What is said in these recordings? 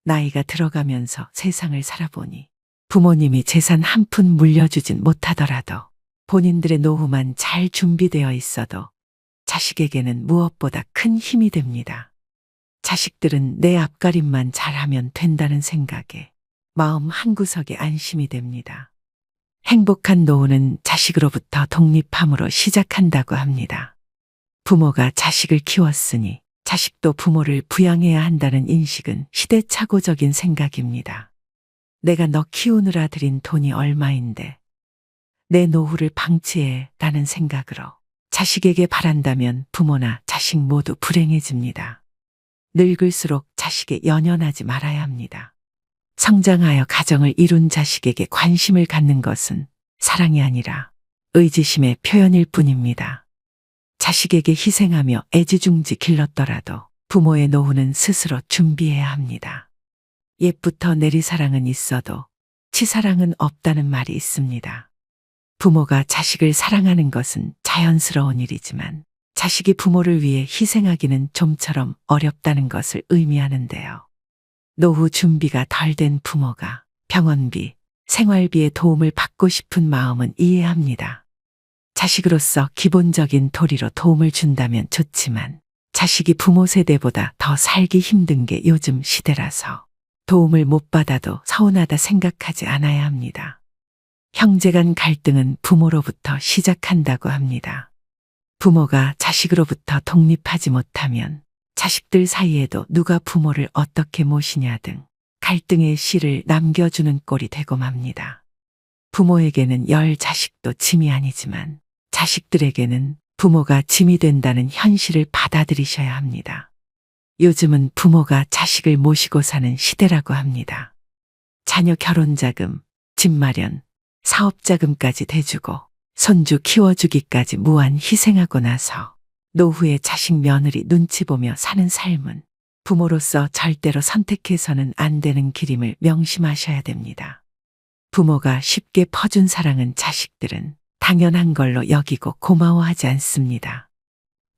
나이가 들어가면서 세상을 살아보니 부모님이 재산 한 푼 물려주진 못하더라도 본인들의 노후만 잘 준비되어 있어도 자식에게는 무엇보다 큰 힘이 됩니다. 자식들은 내 앞가림만 잘하면 된다는 생각에 마음 한구석에 안심이 됩니다. 행복한 노후는 자식으로부터 독립함으로 시작한다고 합니다. 부모가 자식을 키웠으니 자식도 부모를 부양해야 한다는 인식은 시대착오적인 생각입니다. 내가 너 키우느라 들인 돈이 얼마인데 내 노후를 방치해 라는 생각으로 자식에게 바란다면 부모나 자식 모두 불행해집니다. 늙을수록 자식에 연연하지 말아야 합니다. 성장하여 가정을 이룬 자식에게 관심을 갖는 것은 사랑이 아니라 의지심의 표현일 뿐입니다. 자식에게 희생하며 애지중지 길렀더라도 부모의 노후는 스스로 준비해야 합니다. 옛부터 내리사랑은 있어도 치사랑은 없다는 말이 있습니다. 부모가 자식을 사랑하는 것은 자연스러운 일이지만 자식이 부모를 위해 희생하기는 좀처럼 어렵다는 것을 의미하는데요. 노후 준비가 덜 된 부모가 병원비, 생활비의 도움을 받고 싶은 마음은 이해합니다. 자식으로서 기본적인 도리로 도움을 준다면 좋지만 자식이 부모 세대보다 더 살기 힘든 게 요즘 시대라서 도움을 못 받아도 서운하다 생각하지 않아야 합니다. 형제 간 갈등은 부모로부터 시작한다고 합니다. 부모가 자식으로부터 독립하지 못하면 자식들 사이에도 누가 부모를 어떻게 모시냐 등 갈등의 씨를 남겨주는 꼴이 되고 맙니다. 부모에게는 열 자식도 짐이 아니지만 자식들에게는 부모가 짐이 된다는 현실을 받아들이셔야 합니다. 요즘은 부모가 자식을 모시고 사는 시대라고 합니다. 자녀 결혼자금, 집 마련, 사업자금까지 대주고 손주 키워주기까지 무한 희생하고 나서 노후에 자식 며느리 눈치 보며 사는 삶은 부모로서 절대로 선택해서는 안 되는 길임을 명심하셔야 됩니다. 부모가 쉽게 퍼준 사랑은 자식들은 당연한 걸로 여기고 고마워하지 않습니다.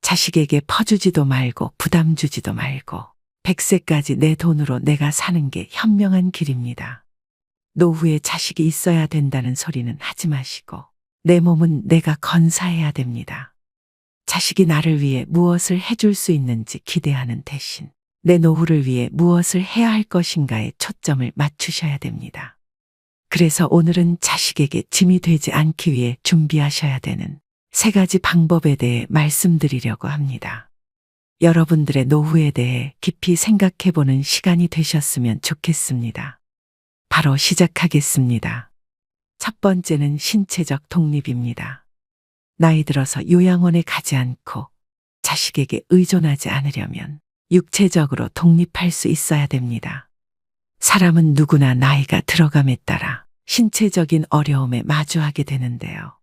자식에게 퍼주지도 말고 부담 주지도 말고 100세까지 내 돈으로 내가 사는 게 현명한 길입니다. 노후에 자식이 있어야 된다는 소리는 하지 마시고 내 몸은 내가 건사해야 됩니다. 자식이 나를 위해 무엇을 해줄 수 있는지 기대하는 대신 내 노후를 위해 무엇을 해야 할 것인가에 초점을 맞추셔야 됩니다. 그래서 오늘은 자식에게 짐이 되지 않기 위해 준비하셔야 되는 3가지 방법에 대해 말씀드리려고 합니다. 여러분들의 노후에 대해 깊이 생각해보는 시간이 되셨으면 좋겠습니다. 바로 시작하겠습니다. 첫 번째는 신체적 독립입니다. 나이 들어서 요양원에 가지 않고 자식에게 의존하지 않으려면 육체적으로 독립할 수 있어야 됩니다. 사람은 누구나 나이가 들어감에 따라 신체적인 어려움에 마주하게 되는데요.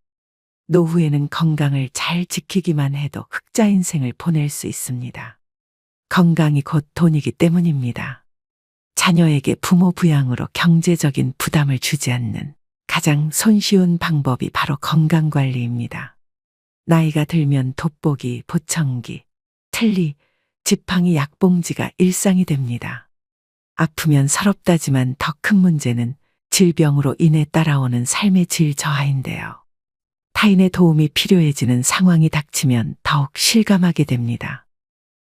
노후에는 건강을 잘 지키기만 해도 흑자 인생을 보낼 수 있습니다. 건강이 곧 돈이기 때문입니다. 자녀에게 부모 부양으로 경제적인 부담을 주지 않는 가장 손쉬운 방법이 바로 건강관리입니다. 나이가 들면 돋보기, 보청기, 틀니, 지팡이, 약봉지가 일상이 됩니다. 아프면 서럽다지만 더 큰 문제는 질병으로 인해 따라오는 삶의 질 저하인데요. 타인의 도움이 필요해지는 상황이 닥치면 더욱 실감하게 됩니다.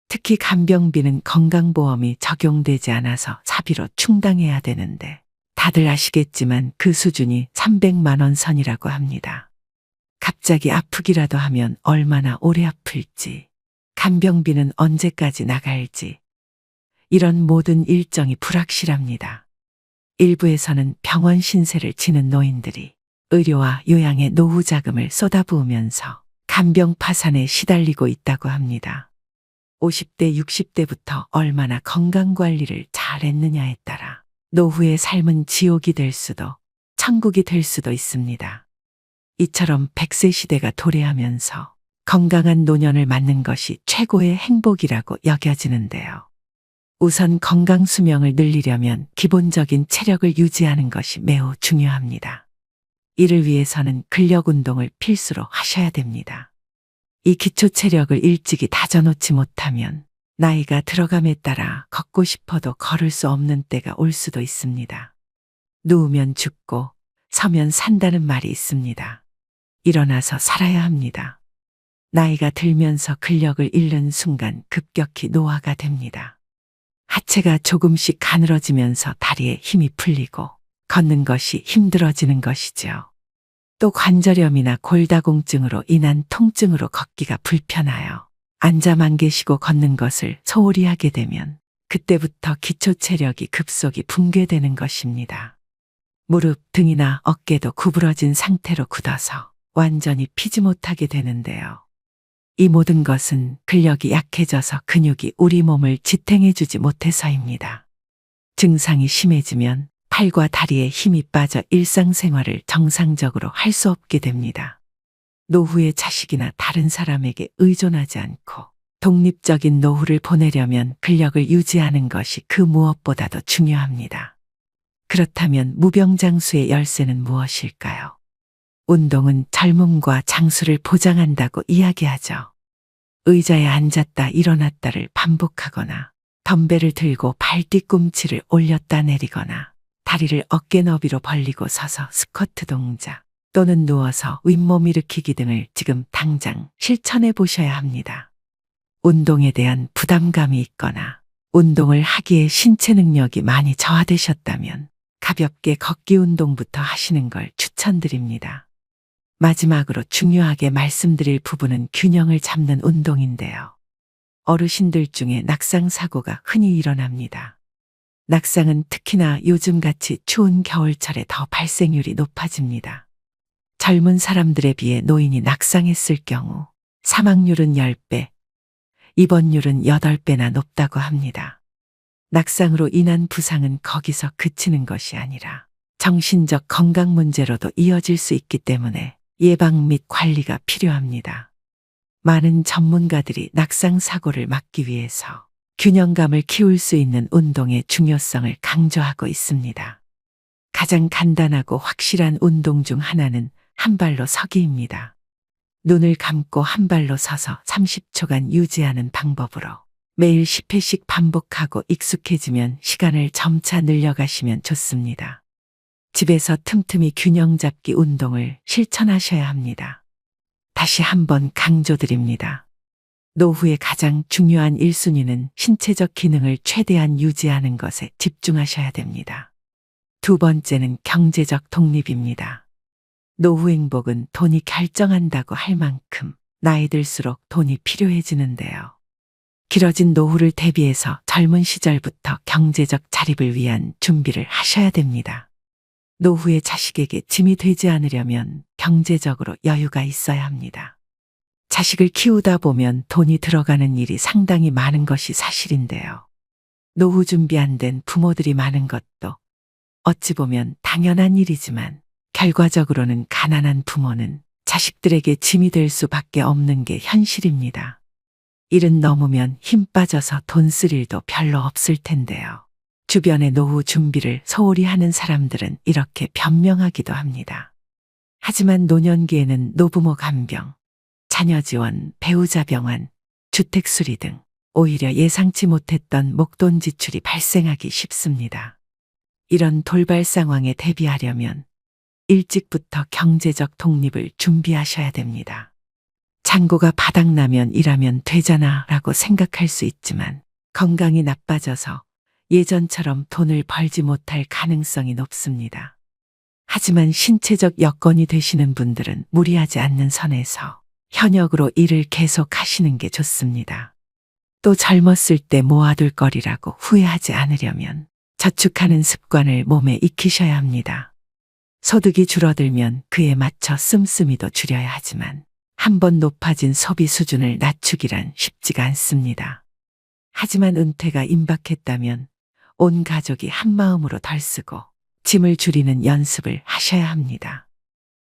특히 간병비는 건강보험이 적용되지 않아서 사비로 충당해야 되는데 다들 아시겠지만 그 수준이 300만 원 선이라고 합니다. 갑자기 아프기라도 하면 얼마나 오래 아플지, 간병비는 언제까지 나갈지, 이런 모든 일정이 불확실합니다. 일부에서는 병원 신세를 지는 노인들이 의료와 요양에 노후 자금을 쏟아부으면서 간병 파산에 시달리고 있다고 합니다. 50대, 60대부터 얼마나 건강관리를 잘했느냐에 따라 노후의 삶은 지옥이 될 수도 천국이 될 수도 있습니다. 이처럼 100세 시대가 도래하면서 건강한 노년을 맞는 것이 최고의 행복이라고 여겨지는데요. 우선 건강 수명을 늘리려면 기본적인 체력을 유지하는 것이 매우 중요합니다. 이를 위해서는 근력 운동을 필수로 하셔야 됩니다. 이 기초 체력을 일찍이 다져놓지 못하면 나이가 들어감에 따라 걷고 싶어도 걸을 수 없는 때가 올 수도 있습니다. 누우면 죽고 서면 산다는 말이 있습니다. 일어나서 살아야 합니다. 나이가 들면서 근력을 잃는 순간 급격히 노화가 됩니다. 하체가 조금씩 가늘어지면서 다리에 힘이 풀리고 걷는 것이 힘들어지는 것이죠. 또 관절염이나 골다공증으로 인한 통증으로 걷기가 불편하여 앉아만 계시고 걷는 것을 소홀히 하게 되면 그때부터 기초 체력이 급속히 붕괴되는 것입니다. 무릎, 등이나 어깨도 구부러진 상태로 굳어서 완전히 피지 못하게 되는데요. 이 모든 것은 근력이 약해져서 근육이 우리 몸을 지탱해주지 못해서입니다. 증상이 심해지면 팔과 다리에 힘이 빠져 일상생활을 정상적으로 할 수 없게 됩니다. 노후에 자식이나 다른 사람에게 의존하지 않고 독립적인 노후를 보내려면 근력을 유지하는 것이 그 무엇보다도 중요합니다. 그렇다면 무병장수의 열쇠는 무엇일까요? 운동은 젊음과 장수를 보장한다고 이야기하죠. 의자에 앉았다 일어났다를 반복하거나 덤벨을 들고 발 뒤꿈치를 올렸다 내리거나 다리를 어깨 너비로 벌리고 서서 스쿼트 동작 또는 누워서 윗몸 일으키기 등을 지금 당장 실천해 보셔야 합니다. 운동에 대한 부담감이 있거나 운동을 하기에 신체 능력이 많이 저하되셨다면 가볍게 걷기 운동부터 하시는 걸 추천드립니다. 마지막으로 중요하게 말씀드릴 부분은 균형을 잡는 운동인데요. 어르신들 중에 낙상 사고가 흔히 일어납니다. 낙상은 특히나 요즘같이 추운 겨울철에 더 발생률이 높아집니다. 젊은 사람들에 비해 노인이 낙상했을 경우 사망률은 10배, 입원율은 8배나 높다고 합니다. 낙상으로 인한 부상은 거기서 그치는 것이 아니라 정신적 건강 문제로도 이어질 수 있기 때문에 예방 및 관리가 필요합니다. 많은 전문가들이 낙상 사고를 막기 위해서 균형감을 키울 수 있는 운동의 중요성을 강조하고 있습니다. 가장 간단하고 확실한 운동 중 하나는 한 발로 서기입니다. 눈을 감고 한 발로 서서 30초간 유지하는 방법으로 매일 10회씩 반복하고 익숙해지면 시간을 점차 늘려가시면 좋습니다. 집에서 틈틈이 균형 잡기 운동을 실천하셔야 합니다. 다시 한번 강조드립니다. 노후의 가장 중요한 1순위는 신체적 기능을 최대한 유지하는 것에 집중하셔야 됩니다. 두 번째는 경제적 독립입니다. 노후 행복은 돈이 결정한다고 할 만큼 나이 들수록 돈이 필요해지는데요. 길어진 노후를 대비해서 젊은 시절부터 경제적 자립을 위한 준비를 하셔야 됩니다. 노후의 자식에게 짐이 되지 않으려면 경제적으로 여유가 있어야 합니다. 자식을 키우다 보면 돈이 들어가는 일이 상당히 많은 것이 사실인데요. 노후 준비 안 된 부모들이 많은 것도 어찌 보면 당연한 일이지만 결과적으로는 가난한 부모는 자식들에게 짐이 될 수밖에 없는 게 현실입니다. 일은 넘으면 힘 빠져서 돈 쓸 일도 별로 없을 텐데요. 주변의 노후 준비를 소홀히 하는 사람들은 이렇게 변명하기도 합니다. 하지만 노년기에는 노부모 간병, 자녀 지원, 배우자 병환, 주택 수리 등 오히려 예상치 못했던 목돈 지출이 발생하기 쉽습니다. 이런 돌발 상황에 대비하려면 일찍부터 경제적 독립을 준비하셔야 됩니다. 잔고가 바닥나면 일하면 되잖아 라고 생각할 수 있지만 건강이 나빠져서 예전처럼 돈을 벌지 못할 가능성이 높습니다. 하지만 신체적 여건이 되시는 분들은 무리하지 않는 선에서 현역으로 일을 계속 하시는 게 좋습니다. 또 젊었을 때 모아둘 거리라고 후회하지 않으려면 저축하는 습관을 몸에 익히셔야 합니다. 소득이 줄어들면 그에 맞춰 씀씀이도 줄여야 하지만 한번 높아진 소비 수준을 낮추기란 쉽지가 않습니다. 하지만 은퇴가 임박했다면 온 가족이 한마음으로 덜 쓰고 짐을 줄이는 연습을 하셔야 합니다.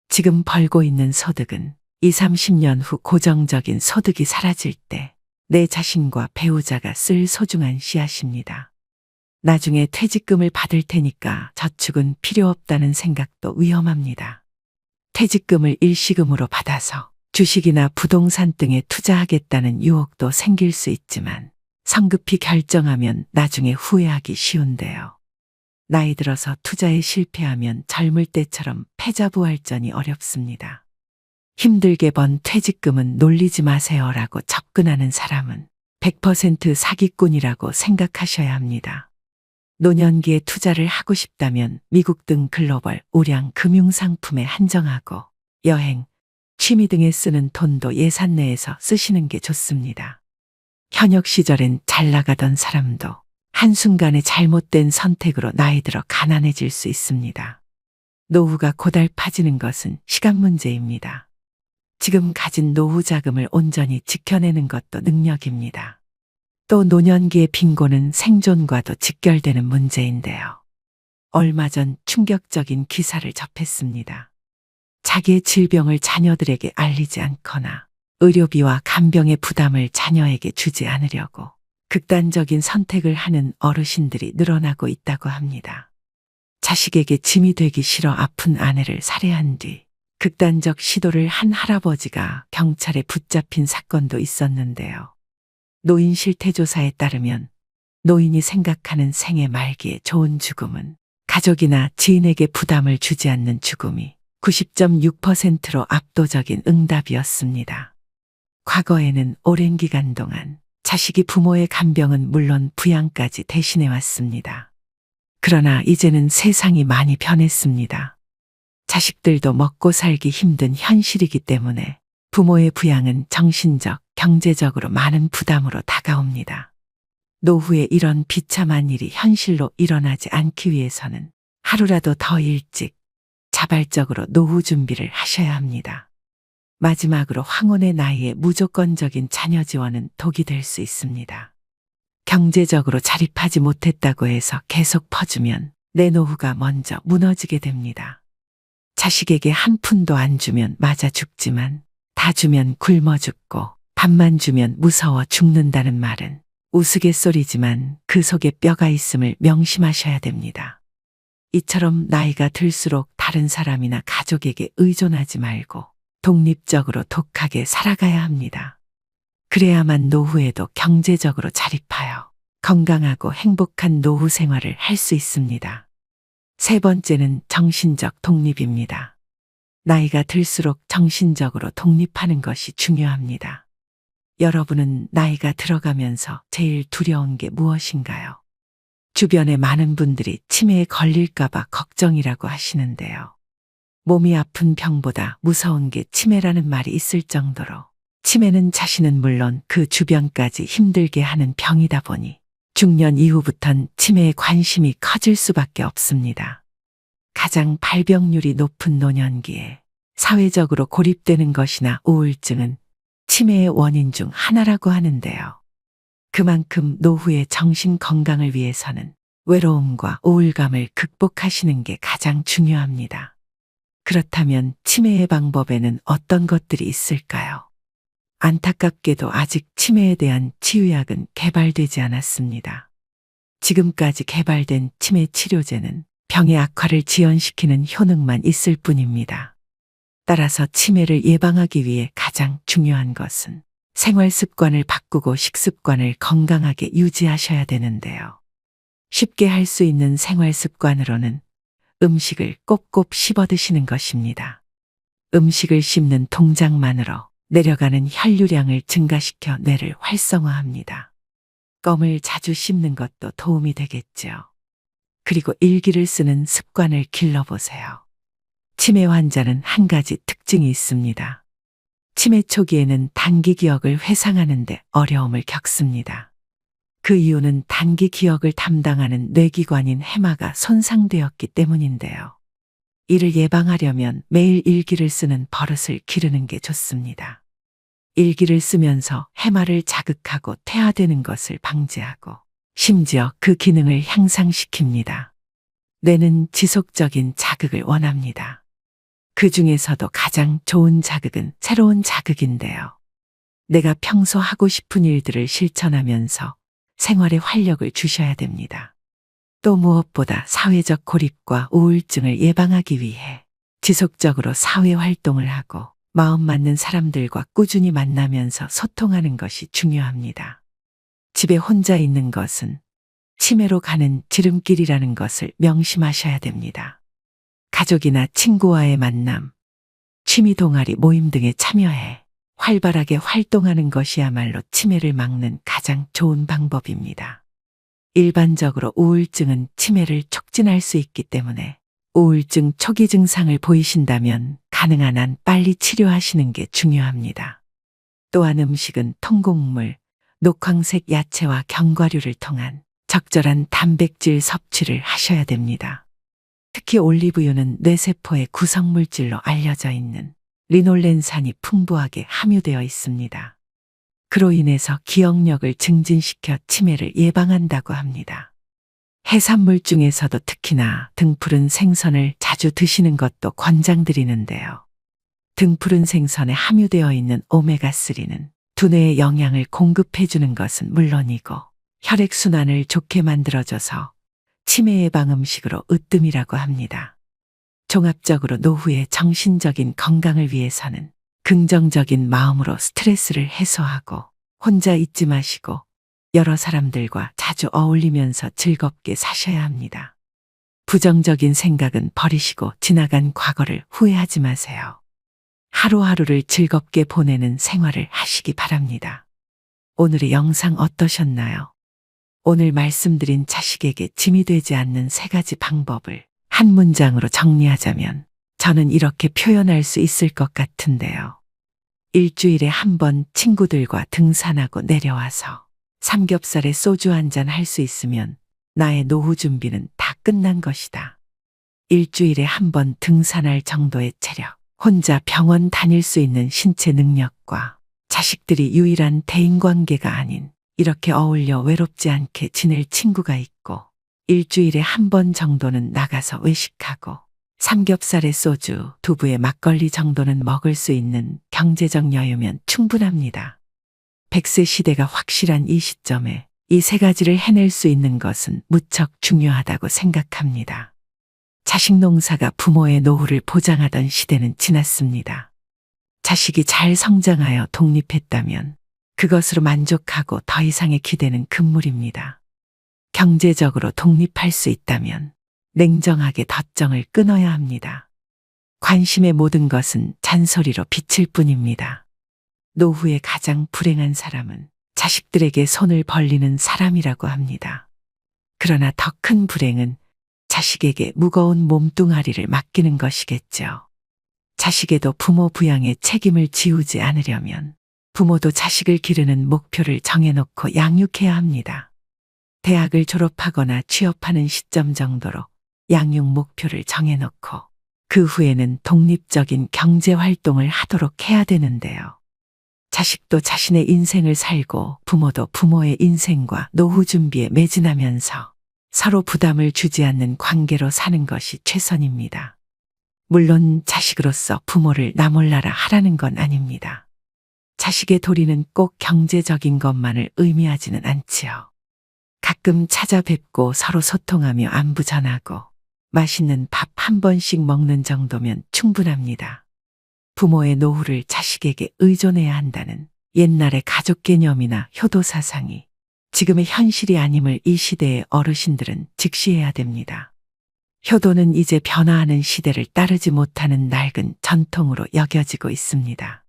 지금 벌고 있는 소득은 20, 30년 후 고정적인 소득이 사라질 때 내 자신과 배우자가 쓸 소중한 씨앗입니다. 나중에 퇴직금을 받을 테니까 저축은 필요 없다는 생각도 위험합니다. 퇴직금을 일시금으로 받아서 주식이나 부동산 등에 투자하겠다는 유혹도 생길 수 있지만 성급히 결정하면 나중에 후회하기 쉬운데요. 나이 들어서 투자에 실패하면 젊을 때처럼 패자부활전이 어렵습니다. 힘들게 번 퇴직금은 놀리지 마세요라고 접근하는 사람은 100% 사기꾼이라고 생각하셔야 합니다. 노년기에 투자를 하고 싶다면 미국 등 글로벌 우량 금융상품에 한정하고 여행, 취미 등에 쓰는 돈도 예산 내에서 쓰시는 게 좋습니다. 현역 시절엔 잘 나가던 사람도 한순간에 잘못된 선택으로 나이 들어 가난해질 수 있습니다. 노후가 고달파지는 것은 시간 문제입니다. 지금 가진 노후 자금을 온전히 지켜내는 것도 능력입니다. 또 노년기의 빈곤은 생존과도 직결되는 문제인데요. 얼마 전 충격적인 기사를 접했습니다. 자기의 질병을 자녀들에게 알리지 않거나 의료비와 간병의 부담을 자녀에게 주지 않으려고 극단적인 선택을 하는 어르신들이 늘어나고 있다고 합니다. 자식에게 짐이 되기 싫어 아픈 아내를 살해한 뒤 극단적 시도를 한 할아버지가 경찰에 붙잡힌 사건도 있었는데요. 노인 실태조사에 따르면 노인이 생각하는 생애 말기의 좋은 죽음은 가족이나 지인에게 부담을 주지 않는 죽음이 90.6%로 압도적인 응답이었습니다. 과거에는 오랜 기간 동안 자식이 부모의 간병은 물론 부양까지 대신해 왔습니다. 그러나 이제는 세상이 많이 변했습니다. 자식들도 먹고 살기 힘든 현실이기 때문에 부모의 부양은 정신적, 경제적으로 많은 부담으로 다가옵니다. 노후에 이런 비참한 일이 현실로 일어나지 않기 위해서는 하루라도 더 일찍 자발적으로 노후 준비를 하셔야 합니다. 마지막으로 황혼의 나이에 무조건적인 자녀 지원은 독이 될 수 있습니다. 경제적으로 자립하지 못했다고 해서 계속 퍼주면 내 노후가 먼저 무너지게 됩니다. 자식에게 한 푼도 안 주면 맞아 죽지만 다 주면 굶어 죽고 밥만 주면 무서워 죽는다는 말은 우스갯소리지만 그 속에 뼈가 있음을 명심하셔야 됩니다. 이처럼 나이가 들수록 다른 사람이나 가족에게 의존하지 말고 독립적으로 독하게 살아가야 합니다. 그래야만 노후에도 경제적으로 자립하여 건강하고 행복한 노후 생활을 할 수 있습니다. 세 번째는 정신적 독립입니다. 나이가 들수록 정신적으로 독립하는 것이 중요합니다. 여러분은 나이가 들어가면서 제일 두려운 게 무엇인가요? 주변에 많은 분들이 치매에 걸릴까봐 걱정이라고 하시는데요. 몸이 아픈 병보다 무서운 게 치매라는 말이 있을 정도로 치매는 자신은 물론 그 주변까지 힘들게 하는 병이다 보니 중년 이후부턴 치매에 관심이 커질 수밖에 없습니다. 가장 발병률이 높은 노년기에 사회적으로 고립되는 것이나 우울증은 치매의 원인 중 하나라고 하는데요. 그만큼 노후의 정신 건강을 위해서는 외로움과 우울감을 극복하시는 게 가장 중요합니다. 그렇다면 치매의 방법에는 어떤 것들이 있을까요? 안타깝게도 아직 치매에 대한 치유약은 개발되지 않았습니다. 지금까지 개발된 치매 치료제는 병의 악화를 지연시키는 효능만 있을 뿐입니다. 따라서 치매를 예방하기 위해 가장 중요한 것은 생활 습관을 바꾸고 식습관을 건강하게 유지하셔야 되는데요. 쉽게 할 수 있는 생활 습관으로는 음식을 꼭꼭 씹어 드시는 것입니다. 음식을 씹는 동작만으로 내려가는 혈류량을 증가시켜 뇌를 활성화합니다. 껌을 자주 씹는 것도 도움이 되겠죠. 그리고 일기를 쓰는 습관을 길러보세요. 치매 환자는 한 가지 특징이 있습니다. 치매 초기에는 단기 기억을 회상하는 데 어려움을 겪습니다. 그 이유는 단기 기억을 담당하는 뇌기관인 해마가 손상되었기 때문인데요. 이를 예방하려면 매일 일기를 쓰는 버릇을 기르는 게 좋습니다. 일기를 쓰면서 해마를 자극하고 퇴화되는 것을 방지하고 심지어 그 기능을 향상시킵니다. 뇌는 지속적인 자극을 원합니다. 그 중에서도 가장 좋은 자극은 새로운 자극인데요. 내가 평소 하고 싶은 일들을 실천하면서 생활에 활력을 주셔야 됩니다. 또 무엇보다 사회적 고립과 우울증을 예방하기 위해 지속적으로 사회 활동을 하고 마음 맞는 사람들과 꾸준히 만나면서 소통하는 것이 중요합니다. 집에 혼자 있는 것은 치매로 가는 지름길이라는 것을 명심하셔야 됩니다. 가족이나 친구와의 만남, 취미 동아리 모임 등에 참여해 활발하게 활동하는 것이야말로 치매를 막는 가장 좋은 방법입니다. 일반적으로 우울증은 치매를 촉진할 수 있기 때문에 우울증 초기 증상을 보이신다면 가능한 한 빨리 치료하시는 게 중요합니다. 또한 음식은 통곡물, 녹황색 야채와 견과류를 통한 적절한 단백질 섭취를 하셔야 됩니다. 특히 올리브유는 뇌세포의 구성물질로 알려져 있는 리놀렌산이 풍부하게 함유되어 있습니다. 그로 인해서 기억력을 증진시켜 치매를 예방한다고 합니다. 해산물 중에서도 특히나 등푸른 생선을 자주 드시는 것도 권장드리는데요. 등푸른 생선에 함유되어 있는 오메가3는 두뇌에 영양을 공급해주는 것은 물론이고 혈액순환을 좋게 만들어줘서 치매 예방 음식으로 으뜸이라고 합니다. 종합적으로 노후의 정신적인 건강을 위해서는 긍정적인 마음으로 스트레스를 해소하고 혼자 있지 마시고 여러 사람들과 자주 어울리면서 즐겁게 사셔야 합니다. 부정적인 생각은 버리시고 지나간 과거를 후회하지 마세요. 하루하루를 즐겁게 보내는 생활을 하시기 바랍니다. 오늘의 영상 어떠셨나요? 오늘 말씀드린 자식에게 짐이 되지 않는 3가지 방법을 한 문장으로 정리하자면 저는 이렇게 표현할 수 있을 것 같은데요. 일주일에 한 번 친구들과 등산하고 내려와서 삼겹살에 소주 한잔 할 수 있으면 나의 노후 준비는 다 끝난 것이다. 일주일에 한 번 등산할 정도의 체력, 혼자 병원 다닐 수 있는 신체 능력과 자식들이 유일한 대인관계가 아닌 이렇게 어울려 외롭지 않게 지낼 친구가 있고 일주일에 한 번 정도는 나가서 외식하고 삼겹살에 소주, 두부에 막걸리 정도는 먹을 수 있는 경제적 여유면 충분합니다. 100세 시대가 확실한 이 시점에 이 3가지를 해낼 수 있는 것은 무척 중요하다고 생각합니다. 자식 농사가 부모의 노후를 보장하던 시대는 지났습니다. 자식이 잘 성장하여 독립했다면 그것으로 만족하고 더 이상의 기대는 금물입니다. 경제적으로 독립할 수 있다면 냉정하게 덧정을 끊어야 합니다. 관심의 모든 것은 잔소리로 비칠 뿐입니다. 노후에 가장 불행한 사람은 자식들에게 손을 벌리는 사람이라고 합니다. 그러나 더 큰 불행은 자식에게 무거운 몸뚱아리를 맡기는 것이겠죠. 자식에도 부모 부양의 책임을 지우지 않으려면 부모도 자식을 기르는 목표를 정해놓고 양육해야 합니다. 대학을 졸업하거나 취업하는 시점 정도로 양육 목표를 정해놓고 그 후에는 독립적인 경제 활동을 하도록 해야 되는데요. 자식도 자신의 인생을 살고 부모도 부모의 인생과 노후 준비에 매진하면서 서로 부담을 주지 않는 관계로 사는 것이 최선입니다. 물론 자식으로서 부모를 나 몰라라 하라는 건 아닙니다. 자식의 도리는 꼭 경제적인 것만을 의미하지는 않지요. 가끔 찾아뵙고 서로 소통하며 안부 전하고 맛있는 밥 한 번씩 먹는 정도면 충분합니다. 부모의 노후를 자식에게 의존해야 한다는 옛날의 가족 개념이나 효도 사상이 지금의 현실이 아님을 이 시대의 어르신들은 직시해야 됩니다. 효도는 이제 변화하는 시대를 따르지 못하는 낡은 전통으로 여겨지고 있습니다.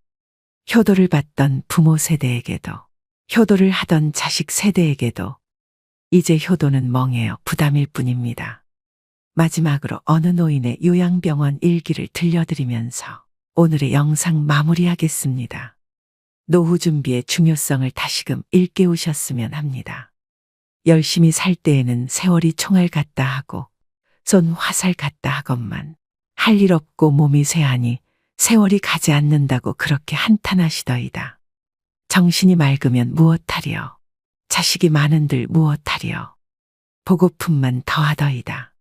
효도를 받던 부모 세대에게도 효도를 하던 자식 세대에게도 이제 효도는 멍해요 부담일 뿐입니다. 마지막으로 어느 노인의 요양병원 일기를 들려드리면서 오늘의 영상 마무리하겠습니다. 노후 준비의 중요성을 다시금 일깨우셨으면 합니다. 열심히 살 때에는 세월이 총알 같다 하고 쏜 화살 같다 하건만 할 일 없고 몸이 쇠하니 세월이 가지 않는다고 그렇게 한탄하시더이다. 정신이 맑으면 무엇하리요. 자식이 많은들 무엇하리요. 보고품만 더하더이다.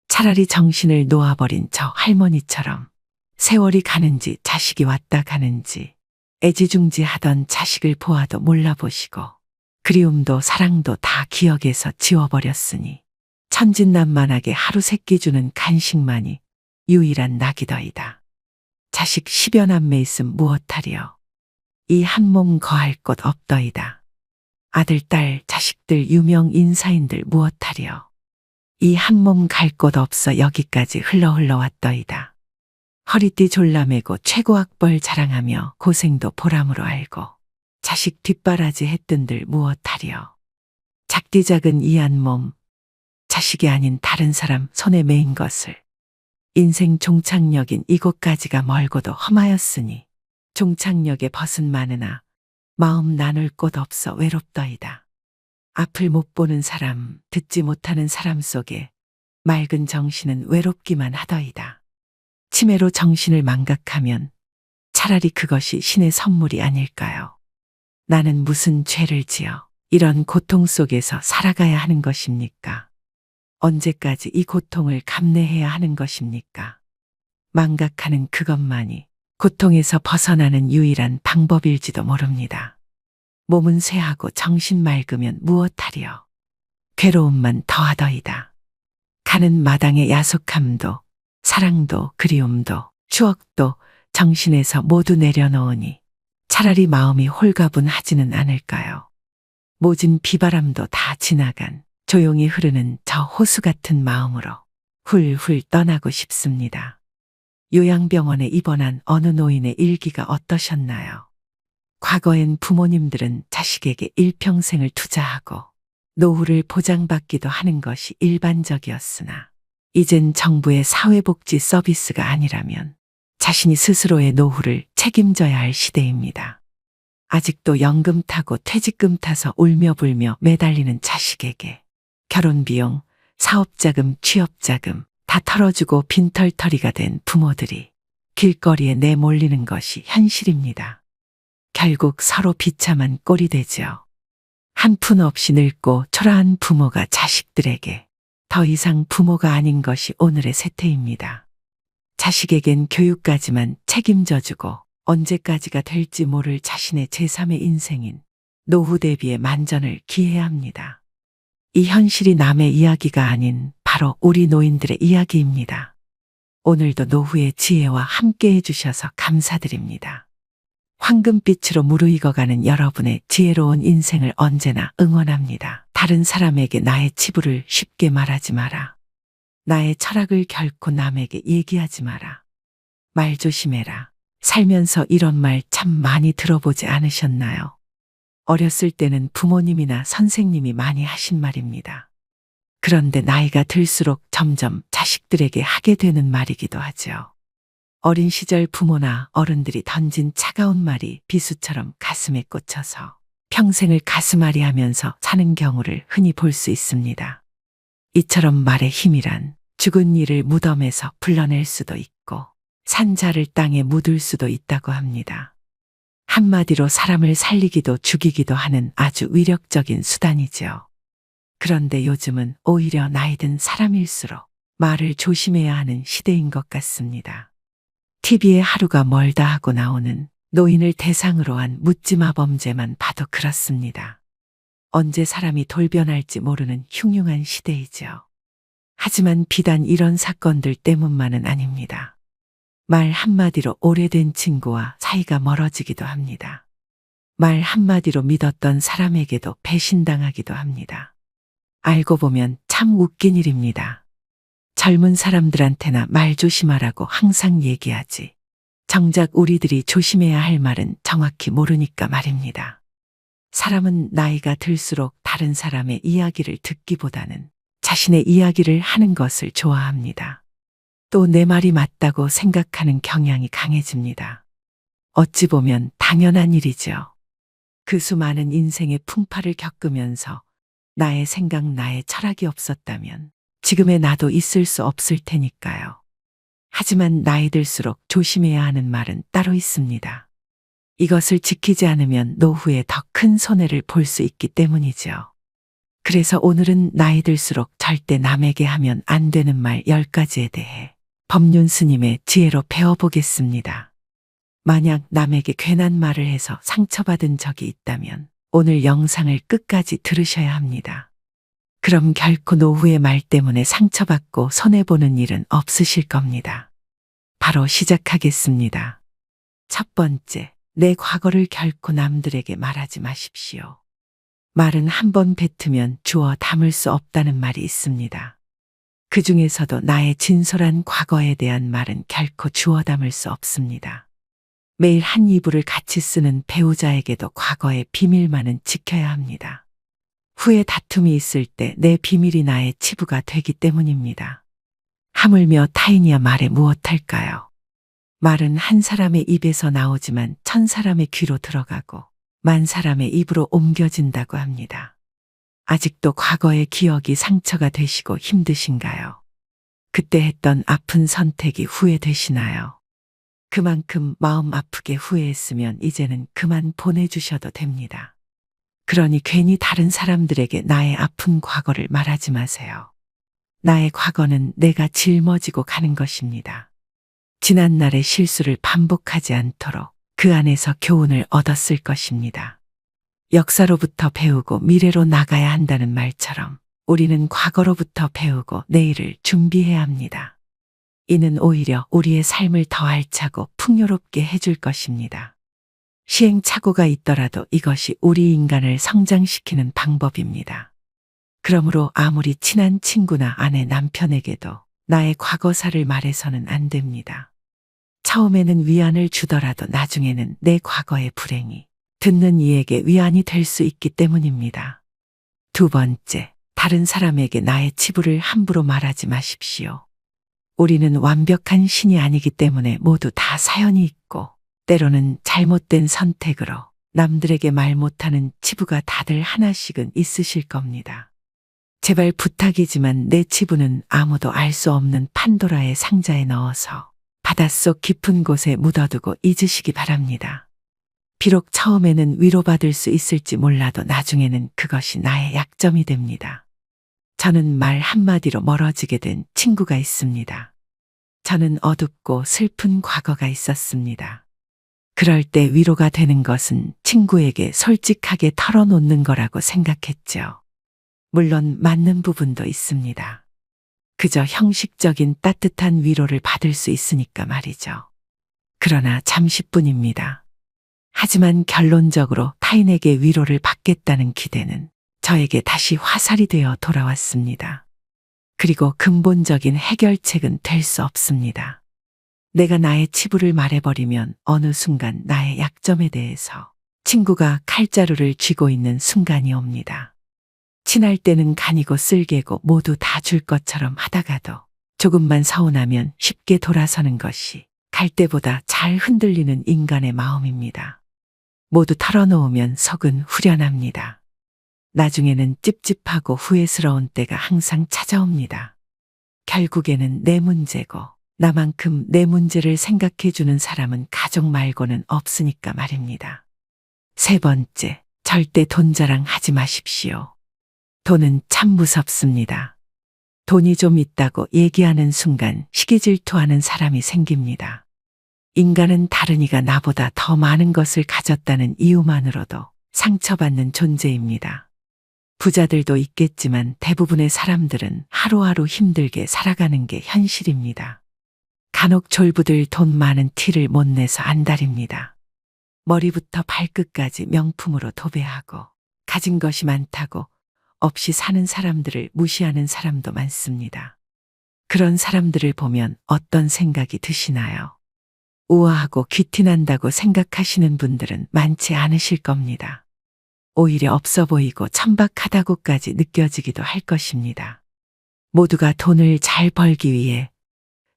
차라리 정신을 놓아버린 저 할머니처럼 세월이 가는지 자식이 왔다 가는지 애지중지하던 자식을 보아도 몰라보시고 그리움도 사랑도 다 기억에서 지워버렸으니 천진난만하게 하루 세끼 주는 간식만이 유일한 낙이더이다. 자식 10여 남매 있음 무엇하리요. 이 한 몸 거할 곳 없더이다. 아들, 딸, 자식들, 유명 인사인들 무엇하랴. 이 한 몸 갈 곳 없어 여기까지 흘러 왔더이다. 허리띠 졸라매고 최고 학벌 자랑하며 고생도 보람으로 알고 자식 뒷바라지 했던들 무엇하랴. 작디 작은 이 한 몸, 자식이 아닌 다른 사람 손에 매인 것을 인생 종착역인 이곳까지가 멀고도 험하였으니 종착역에 벗은 많으나 마음 나눌 곳 없어 외롭더이다. 앞을 못 보는 사람, 듣지 못하는 사람 속에 맑은 정신은 외롭기만 하더이다. 치매로 정신을 망각하면 차라리 그것이 신의 선물이 아닐까요? 나는 무슨 죄를 지어 이런 고통 속에서 살아가야 하는 것입니까? 언제까지 이 고통을 감내해야 하는 것입니까? 망각하는 그것만이 고통에서 벗어나는 유일한 방법일지도 모릅니다. 몸은 쇠하고 정신 맑으면 무엇하리요? 괴로움만 더하더이다. 가는 마당의 야속함도 사랑도 그리움도 추억도 정신에서 모두 내려놓으니 차라리 마음이 홀가분하지는 않을까요? 모진 비바람도 다 지나간 조용히 흐르는 저 호수 같은 마음으로 훌훌 떠나고 싶습니다. 요양병원에 입원한 어느 노인의 일기가 어떠셨나요? 과거엔 부모님들은 자식에게 일평생을 투자하고 노후를 보장받기도 하는 것이 일반적이었으나 이젠 정부의 사회복지 서비스가 아니라면 자신이 스스로의 노후를 책임져야 할 시대입니다. 아직도 연금 타고 퇴직금 타서 울며 불며 매달리는 자식에게 결혼비용, 사업자금, 취업자금 다 털어주고 빈털터리가 된 부모들이 길거리에 내몰리는 것이 현실입니다. 결국 서로 비참한 꼴이 되죠. 한 푼 없이 늙고 초라한 부모가 자식들에게 더 이상 부모가 아닌 것이 오늘의 세태입니다. 자식에겐 교육까지만 책임져주고 언제까지가 될지 모를 자신의 제3의 인생인 노후 대비의 만전을 기해야 합니다. 이 현실이 남의 이야기가 아닌 바로 우리 노인들의 이야기입니다. 오늘도 노후의 지혜와 함께 해주셔서 감사드립니다. 황금빛으로 무르익어가는 여러분의 지혜로운 인생을 언제나 응원합니다. 다른 사람에게 나의 치부를 쉽게 말하지 마라. 나의 철학을 결코 남에게 얘기하지 마라. 말 조심해라. 살면서 이런 말 참 많이 들어보지 않으셨나요? 어렸을 때는 부모님이나 선생님이 많이 하신 말입니다. 그런데 나이가 들수록 점점 자식들에게 하게 되는 말이기도 하죠. 어린 시절 부모나 어른들이 던진 차가운 말이 비수처럼 가슴에 꽂혀서 평생을 가슴앓이 하면서 사는 경우를 흔히 볼 수 있습니다. 이처럼 말의 힘이란 죽은 이를 무덤에서 불러낼 수도 있고 산자를 땅에 묻을 수도 있다고 합니다. 한마디로 사람을 살리기도 죽이기도 하는 아주 위력적인 수단이죠. 그런데 요즘은 오히려 나이 든 사람일수록 말을 조심해야 하는 시대인 것 같습니다. TV에 하루가 멀다 하고 나오는 노인을 대상으로 한 묻지마 범죄만 봐도 그렇습니다. 언제 사람이 돌변할지 모르는 흉흉한 시대이죠. 하지만 비단 이런 사건들 때문만은 아닙니다. 말 한마디로 오래된 친구와 사이가 멀어지기도 합니다. 말 한마디로 믿었던 사람에게도 배신당하기도 합니다. 알고 보면 참 웃긴 일입니다. 젊은 사람들한테나 말 조심하라고 항상 얘기하지. 정작 우리들이 조심해야 할 말은 정확히 모르니까 말입니다. 사람은 나이가 들수록 다른 사람의 이야기를 듣기보다는 자신의 이야기를 하는 것을 좋아합니다. 또 내 말이 맞다고 생각하는 경향이 강해집니다. 어찌 보면 당연한 일이죠. 그 수많은 인생의 풍파를 겪으면서 나의 생각, 나의 철학이 없었다면 지금의 나도 있을 수 없을 테니까요. 하지만 나이 들수록 조심해야 하는 말은 따로 있습니다. 이것을 지키지 않으면 노후에 더 큰 손해를 볼 수 있기 때문이죠. 그래서 오늘은 나이 들수록 절대 남에게 하면 안 되는 말 10가지에 대해 법륜 스님의 지혜로 배워보겠습니다. 만약 남에게 괜한 말을 해서 상처받은 적이 있다면 오늘 영상을 끝까지 들으셔야 합니다. 그럼 결코 노후의 말 때문에 상처받고 손해보는 일은 없으실 겁니다. 바로 시작하겠습니다. 첫 번째, 내 과거를 결코 남들에게 말하지 마십시오. 말은 한 번 뱉으면 주워 담을 수 없다는 말이 있습니다. 그 중에서도 나의 진솔한 과거에 대한 말은 결코 주워 담을 수 없습니다. 매일 한 이불을 같이 쓰는 배우자에게도 과거의 비밀만은 지켜야 합니다. 후에 다툼이 있을 때 내 비밀이 나의 치부가 되기 때문입니다. 하물며 타인이야 말에 무엇할까요? 말은 한 사람의 입에서 나오지만 천 사람의 귀로 들어가고 만 사람의 입으로 옮겨진다고 합니다. 아직도 과거의 기억이 상처가 되시고 힘드신가요? 그때 했던 아픈 선택이 후회되시나요? 그만큼 마음 아프게 후회했으면 이제는 그만 보내주셔도 됩니다. 그러니 괜히 다른 사람들에게 나의 아픈 과거를 말하지 마세요. 나의 과거는 내가 짊어지고 가는 것입니다. 지난날의 실수를 반복하지 않도록 그 안에서 교훈을 얻었을 것입니다. 역사로부터 배우고 미래로 나가야 한다는 말처럼 우리는 과거로부터 배우고 내일을 준비해야 합니다. 이는 오히려 우리의 삶을 더 알차고 풍요롭게 해줄 것입니다. 시행착오가 있더라도 이것이 우리 인간을 성장시키는 방법입니다. 그러므로 아무리 친한 친구나 아내, 남편에게도 나의 과거사를 말해서는 안 됩니다. 처음에는 위안을 주더라도 나중에는 내 과거의 불행이 듣는 이에게 위안이 될 수 있기 때문입니다. 두 번째, 다른 사람에게 나의 치부를 함부로 말하지 마십시오. 우리는 완벽한 신이 아니기 때문에 모두 다 사연이 있고 때로는 잘못된 선택으로 남들에게 말 못하는 치부가 다들 하나씩은 있으실 겁니다. 제발 부탁이지만 내 치부는 아무도 알 수 없는 판도라의 상자에 넣어서 바닷속 깊은 곳에 묻어두고 잊으시기 바랍니다. 비록 처음에는 위로받을 수 있을지 몰라도 나중에는 그것이 나의 약점이 됩니다. 저는 말 한마디로 멀어지게 된 친구가 있습니다. 저는 어둡고 슬픈 과거가 있었습니다. 그럴 때 위로가 되는 것은 친구에게 솔직하게 털어놓는 거라고 생각했죠. 물론 맞는 부분도 있습니다. 그저 형식적인 따뜻한 위로를 받을 수 있으니까 말이죠. 그러나 잠시뿐입니다. 하지만 결론적으로 타인에게 위로를 받겠다는 기대는 저에게 다시 화살이 되어 돌아왔습니다. 그리고 근본적인 해결책은 될 수 없습니다. 내가 나의 치부를 말해버리면 어느 순간 나의 약점에 대해서 친구가 칼자루를 쥐고 있는 순간이 옵니다. 친할 때는 간이고 쓸개고 모두 다 줄 것처럼 하다가도 조금만 서운하면 쉽게 돌아서는 것이 갈 때보다 잘 흔들리는 인간의 마음입니다. 모두 털어놓으면 속은 후련합니다. 나중에는 찝찝하고 후회스러운 때가 항상 찾아옵니다. 결국에는 내 문제고 나만큼 내 문제를 생각해주는 사람은 가족 말고는 없으니까 말입니다. 세 번째, 절대 돈 자랑하지 마십시오. 돈은 참 무섭습니다. 돈이 좀 있다고 얘기하는 순간 시기질투하는 사람이 생깁니다. 인간은 다른이가 나보다 더 많은 것을 가졌다는 이유만으로도 상처받는 존재입니다. 부자들도 있겠지만 대부분의 사람들은 하루하루 힘들게 살아가는 게 현실입니다. 간혹 졸부들 돈 많은 티를 못 내서 안달입니다. 머리부터 발끝까지 명품으로 도배하고 가진 것이 많다고 없이 사는 사람들을 무시하는 사람도 많습니다. 그런 사람들을 보면 어떤 생각이 드시나요? 우아하고 귀티난다고 생각하시는 분들은 많지 않으실 겁니다. 오히려 없어 보이고 천박하다고까지 느껴지기도 할 것입니다. 모두가 돈을 잘 벌기 위해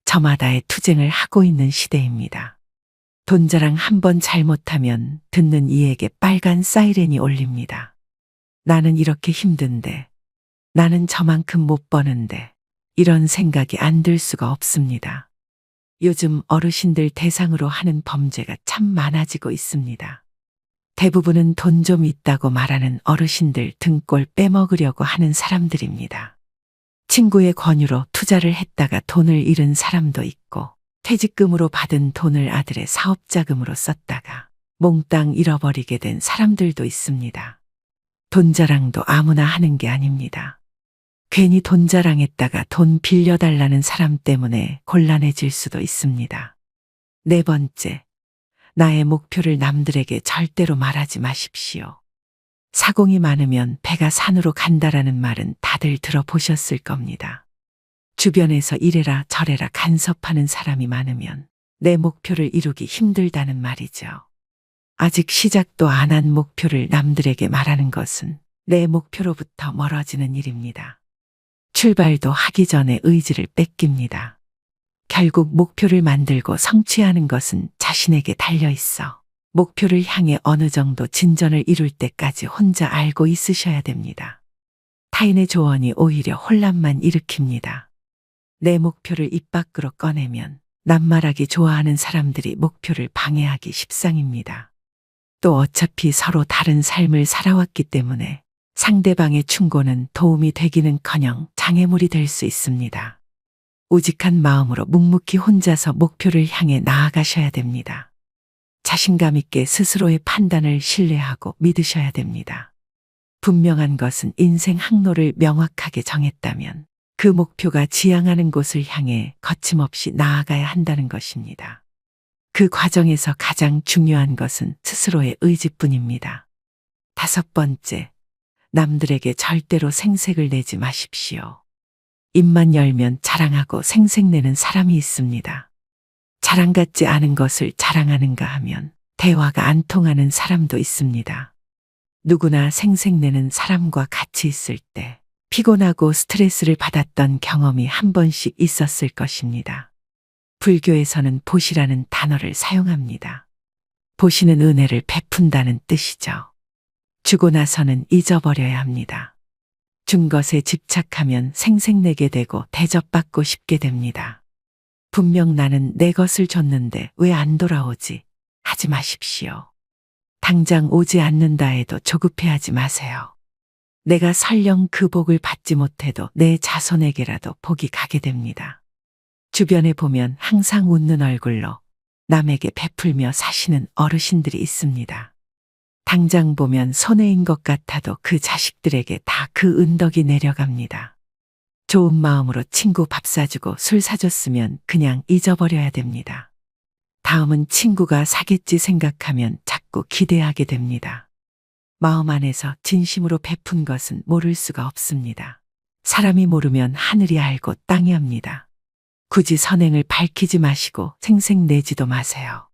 저마다의 투쟁을 하고 있는 시대입니다. 돈 자랑 한 번 잘못하면 듣는 이에게 빨간 사이렌이 울립니다. 나는 이렇게 힘든데, 나는 저만큼 못 버는데, 이런 생각이 안 들 수가 없습니다. 요즘 어르신들 대상으로 하는 범죄가 참 많아지고 있습니다. 대부분은 돈 좀 있다고 말하는 어르신들 등골 빼먹으려고 하는 사람들입니다. 친구의 권유로 투자를 했다가 돈을 잃은 사람도 있고, 퇴직금으로 받은 돈을 아들의 사업자금으로 썼다가 몽땅 잃어버리게 된 사람들도 있습니다. 돈 자랑도 아무나 하는 게 아닙니다. 괜히 돈 자랑했다가 돈 빌려달라는 사람 때문에 곤란해질 수도 있습니다. 네 번째, 나의 목표를 남들에게 절대로 말하지 마십시오. 사공이 많으면 배가 산으로 간다라는 말은 다들 들어보셨을 겁니다. 주변에서 이래라 저래라 간섭하는 사람이 많으면 내 목표를 이루기 힘들다는 말이죠. 아직 시작도 안 한 목표를 남들에게 말하는 것은 내 목표로부터 멀어지는 일입니다. 출발도 하기 전에 의지를 뺏깁니다. 결국 목표를 만들고 성취하는 것은 자신에게 달려 있어 목표를 향해 어느 정도 진전을 이룰 때까지 혼자 알고 있으셔야 됩니다. 타인의 조언이 오히려 혼란만 일으킵니다. 내 목표를 입 밖으로 꺼내면 낱말하기 좋아하는 사람들이 목표를 방해하기 십상입니다. 또 어차피 서로 다른 삶을 살아왔기 때문에 상대방의 충고는 도움이 되기는커녕 장애물이 될 수 있습니다. 우직한 마음으로 묵묵히 혼자서 목표를 향해 나아가셔야 됩니다. 자신감 있게 스스로의 판단을 신뢰하고 믿으셔야 됩니다. 분명한 것은 인생 항로를 명확하게 정했다면 그 목표가 지향하는 곳을 향해 거침없이 나아가야 한다는 것입니다. 그 과정에서 가장 중요한 것은 스스로의 의지뿐입니다. 5번째, 남들에게 절대로 생색을 내지 마십시오. 입만 열면 자랑하고 생색내는 사람이 있습니다. 자랑 같지 않은 것을 자랑하는가 하면 대화가 안 통하는 사람도 있습니다. 누구나 생색내는 사람과 같이 있을 때 피곤하고 스트레스를 받았던 경험이 한 번씩 있었을 것입니다. 불교에서는 보시라는 단어를 사용합니다. 보시는 은혜를 베푼다는 뜻이죠. 주고 나서는 잊어버려야 합니다. 준 것에 집착하면 생색내게 되고 대접받고 싶게 됩니다. 분명 나는 내 것을 줬는데 왜 안 돌아오지? 하지 마십시오. 당장 오지 않는다 해도 조급해하지 마세요. 내가 설령 그 복을 받지 못해도 내 자손에게라도 복이 가게 됩니다. 주변에 보면 항상 웃는 얼굴로 남에게 베풀며 사시는 어르신들이 있습니다. 당장 보면 손해인 것 같아도 그 자식들에게 다 그 은덕이 내려갑니다. 좋은 마음으로 친구 밥 사주고 술 사줬으면 그냥 잊어버려야 됩니다. 다음은 친구가 사겠지 생각하면 자꾸 기대하게 됩니다. 마음 안에서 진심으로 베푼 것은 모를 수가 없습니다. 사람이 모르면 하늘이 알고 땅이 압니다. 굳이 선행을 밝히지 마시고 생색내지도 마세요.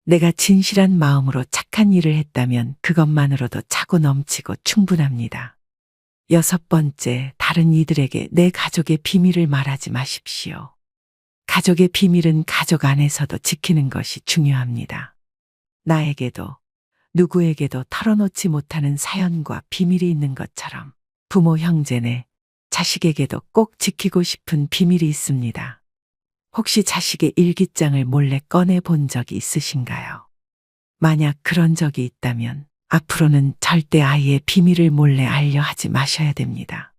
내가 진실한 마음으로 착한 일을 했다면 그것만으로도 차고 넘치고 충분합니다. 6번째, 다른 이들에게 내 가족의 비밀을 말하지 마십시오. 가족의 비밀은 가족 안에서도 지키는 것이 중요합니다. 나에게도 누구에게도 털어놓지 못하는 사연과 비밀이 있는 것처럼 부모 형제네, 자식에게도 꼭 지키고 싶은 비밀이 있습니다. 혹시 자식의 일기장을 몰래 꺼내 본 적이 있으신가요? 만약 그런 적이 있다면 앞으로는 절대 아이의 비밀을 몰래 알려 하지 마셔야 됩니다.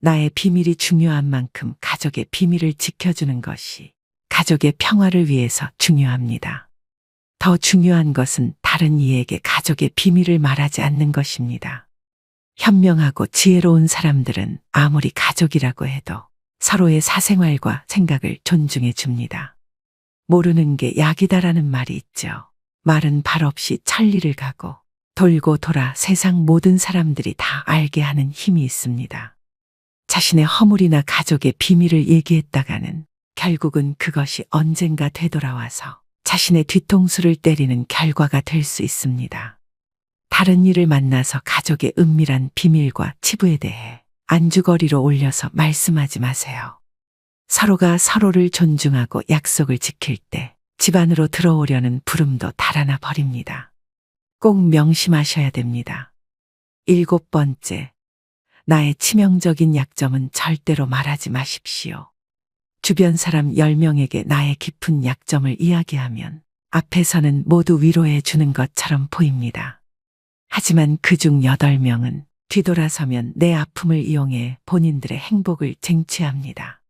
나의 비밀이 중요한 만큼 가족의 비밀을 지켜주는 것이 가족의 평화를 위해서 중요합니다. 더 중요한 것은 다른 이에게 가족의 비밀을 말하지 않는 것입니다. 현명하고 지혜로운 사람들은 아무리 가족이라고 해도 서로의 사생활과 생각을 존중해 줍니다. 모르는 게 약이다라는 말이 있죠. 말은 발 없이 천리를 가고 돌고 돌아 세상 모든 사람들이 다 알게 하는 힘이 있습니다. 자신의 허물이나 가족의 비밀을 얘기했다가는 결국은 그것이 언젠가 되돌아와서 자신의 뒤통수를 때리는 결과가 될 수 있습니다. 다른 이를 만나서 가족의 은밀한 비밀과 치부에 대해 안주거리로 올려서 말씀하지 마세요. 서로가 서로를 존중하고 약속을 지킬 때 집안으로 들어오려는 부름도 달아나 버립니다. 꼭 명심하셔야 됩니다. 7번째, 나의 치명적인 약점은 절대로 말하지 마십시오. 주변 사람 10명에게 나의 깊은 약점을 이야기하면 앞에서는 모두 위로해 주는 것처럼 보입니다. 하지만 그중 8명은 뒤돌아서면 내 아픔을 이용해 본인들의 행복을 쟁취합니다.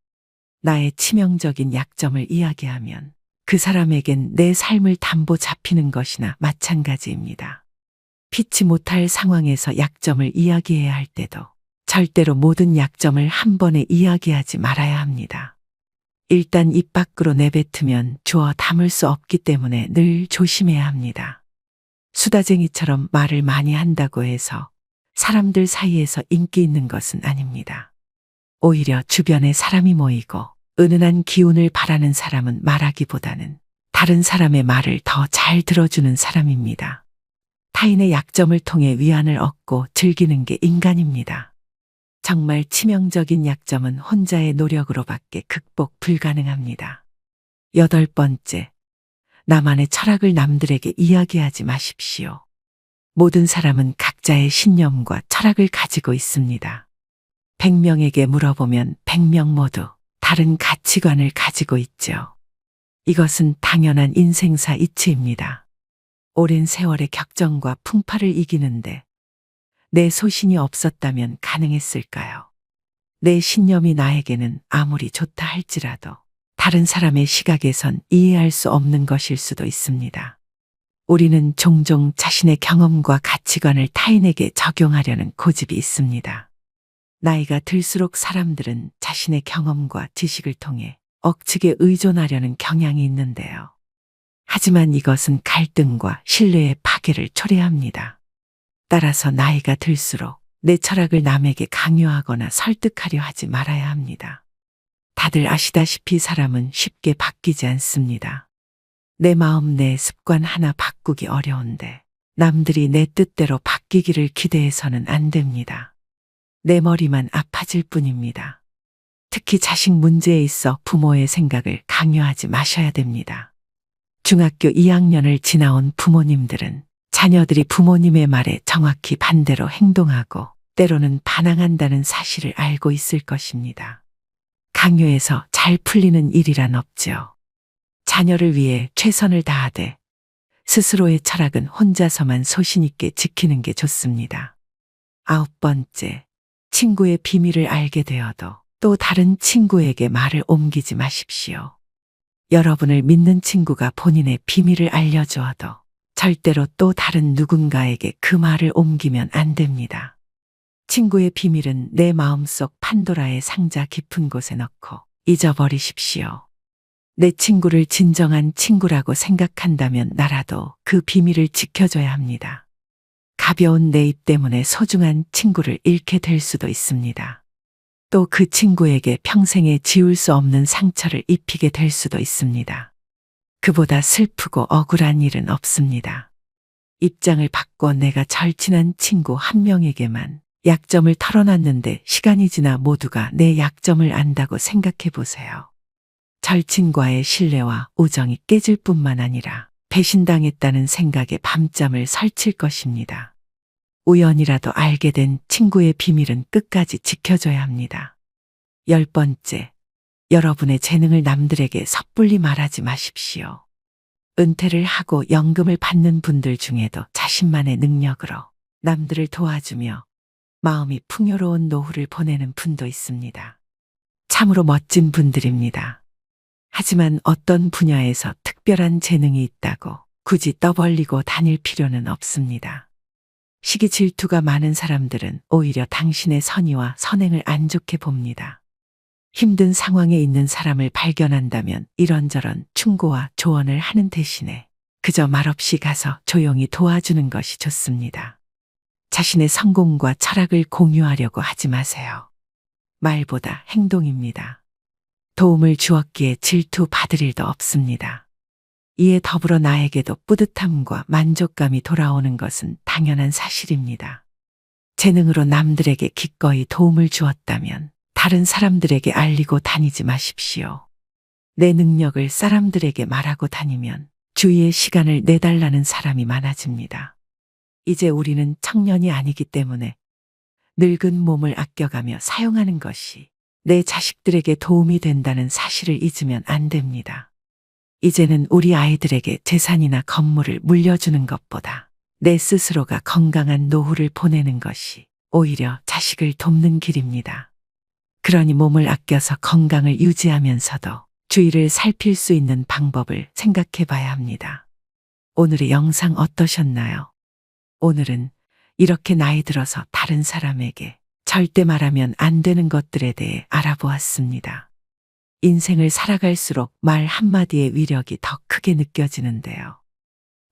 나의 치명적인 약점을 이야기하면 그 사람에겐 내 삶을 담보 잡히는 것이나 마찬가지입니다. 피치 못할 상황에서 약점을 이야기해야 할 때도 절대로 모든 약점을 한 번에 이야기하지 말아야 합니다. 일단 입 밖으로 내뱉으면 주워 담을 수 없기 때문에 늘 조심해야 합니다. 수다쟁이처럼 말을 많이 한다고 해서 사람들 사이에서 인기 있는 것은 아닙니다. 오히려 주변에 사람이 모이고 은은한 기운을 바라는 사람은 말하기보다는 다른 사람의 말을 더 잘 들어주는 사람입니다. 타인의 약점을 통해 위안을 얻고 즐기는 게 인간입니다. 정말 치명적인 약점은 혼자의 노력으로밖에 극복 불가능합니다. 8번째, 나만의 철학을 남들에게 이야기하지 마십시오. 모든 사람은 각자의 신념과 철학을 가지고 있습니다. 100명에게 물어보면 100명 모두 다른 가치관을 가지고 있죠. 이것은 당연한 인생사 이치입니다. 오랜 세월의 격정과 풍파를 이기는데 내 소신이 없었다면 가능했을까요? 내 신념이 나에게는 아무리 좋다 할지라도 다른 사람의 시각에선 이해할 수 없는 것일 수도 있습니다. 우리는 종종 자신의 경험과 가치관을 타인에게 적용하려는 고집이 있습니다. 나이가 들수록 사람들은 자신의 경험과 지식을 통해 억측에 의존하려는 경향이 있는데요. 하지만 이것은 갈등과 신뢰의 파괴를 초래합니다. 따라서 나이가 들수록 내 철학을 남에게 강요하거나 설득하려 하지 말아야 합니다. 다들 아시다시피 사람은 쉽게 바뀌지 않습니다. 내 마음, 내 습관 하나 바꾸기 어려운데 남들이 내 뜻대로 바뀌기를 기대해서는 안 됩니다. 내 머리만 아파질 뿐입니다. 특히 자식 문제에 있어 부모의 생각을 강요하지 마셔야 됩니다. 중학교 2학년을 지나온 부모님들은 자녀들이 부모님의 말에 정확히 반대로 행동하고 때로는 반항한다는 사실을 알고 있을 것입니다. 강요해서 잘 풀리는 일이란 없죠. 자녀를 위해 최선을 다하되 스스로의 철학은 혼자서만 소신 있게 지키는 게 좋습니다. 9번째, 친구의 비밀을 알게 되어도 또 다른 친구에게 말을 옮기지 마십시오. 여러분을 믿는 친구가 본인의 비밀을 알려주어도 절대로 또 다른 누군가에게 그 말을 옮기면 안 됩니다. 친구의 비밀은 내 마음속 판도라의 상자 깊은 곳에 넣고 잊어버리십시오. 내 친구를 진정한 친구라고 생각한다면 나라도 그 비밀을 지켜줘야 합니다. 가벼운 내 입 때문에 소중한 친구를 잃게 될 수도 있습니다. 또 그 친구에게 평생에 지울 수 없는 상처를 입히게 될 수도 있습니다. 그보다 슬프고 억울한 일은 없습니다. 입장을 바꿔 내가 절친한 친구 한 명에게만 약점을 털어놨는데 시간이 지나 모두가 내 약점을 안다고 생각해 보세요. 절친과의 신뢰와 우정이 깨질 뿐만 아니라 배신당했다는 생각에 밤잠을 설칠 것입니다. 우연이라도 알게 된 친구의 비밀은 끝까지 지켜줘야 합니다. 10번째, 여러분의 재능을 남들에게 섣불리 말하지 마십시오. 은퇴를 하고 연금을 받는 분들 중에도 자신만의 능력으로 남들을 도와주며 마음이 풍요로운 노후를 보내는 분도 있습니다. 참으로 멋진 분들입니다. 하지만 어떤 분야에서 특별한 재능이 있다고 굳이 떠벌리고 다닐 필요는 없습니다. 시기 질투가 많은 사람들은 오히려 당신의 선의와 선행을 안 좋게 봅니다. 힘든 상황에 있는 사람을 발견한다면 이런저런 충고와 조언을 하는 대신에 그저 말없이 가서 조용히 도와주는 것이 좋습니다. 자신의 성공과 철학을 공유하려고 하지 마세요. 말보다 행동입니다. 도움을 주었기에 질투받을 일도 없습니다. 이에 더불어 나에게도 뿌듯함과 만족감이 돌아오는 것은 당연한 사실입니다. 재능으로 남들에게 기꺼이 도움을 주었다면 다른 사람들에게 알리고 다니지 마십시오. 내 능력을 사람들에게 말하고 다니면 주위에 시간을 내달라는 사람이 많아집니다. 이제 우리는 청년이 아니기 때문에 늙은 몸을 아껴가며 사용하는 것이 내 자식들에게 도움이 된다는 사실을 잊으면 안 됩니다. 이제는 우리 아이들에게 재산이나 건물을 물려주는 것보다 내 스스로가 건강한 노후를 보내는 것이 오히려 자식을 돕는 길입니다. 그러니 몸을 아껴서 건강을 유지하면서도 주위를 살필 수 있는 방법을 생각해 봐야 합니다. 오늘의 영상 어떠셨나요? 오늘은 이렇게 나이 들어서 다른 사람에게 절대 말하면 안 되는 것들에 대해 알아보았습니다. 인생을 살아갈수록 말 한마디의 위력이 더 크게 느껴지는데요.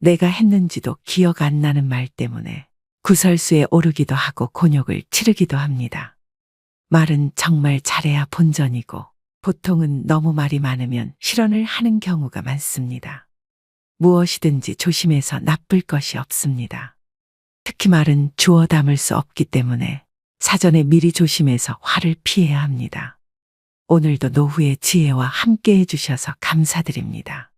내가 했는지도 기억 안 나는 말 때문에 구설수에 오르기도 하고 곤욕을 치르기도 합니다. 말은 정말 잘해야 본전이고 보통은 너무 말이 많으면 실언을 하는 경우가 많습니다. 무엇이든지 조심해서 나쁠 것이 없습니다. 특히 말은 주워 담을 수 없기 때문에 사전에 미리 조심해서 화를 피해야 합니다. 오늘도 노후의 지혜와 함께 해주셔서 감사드립니다.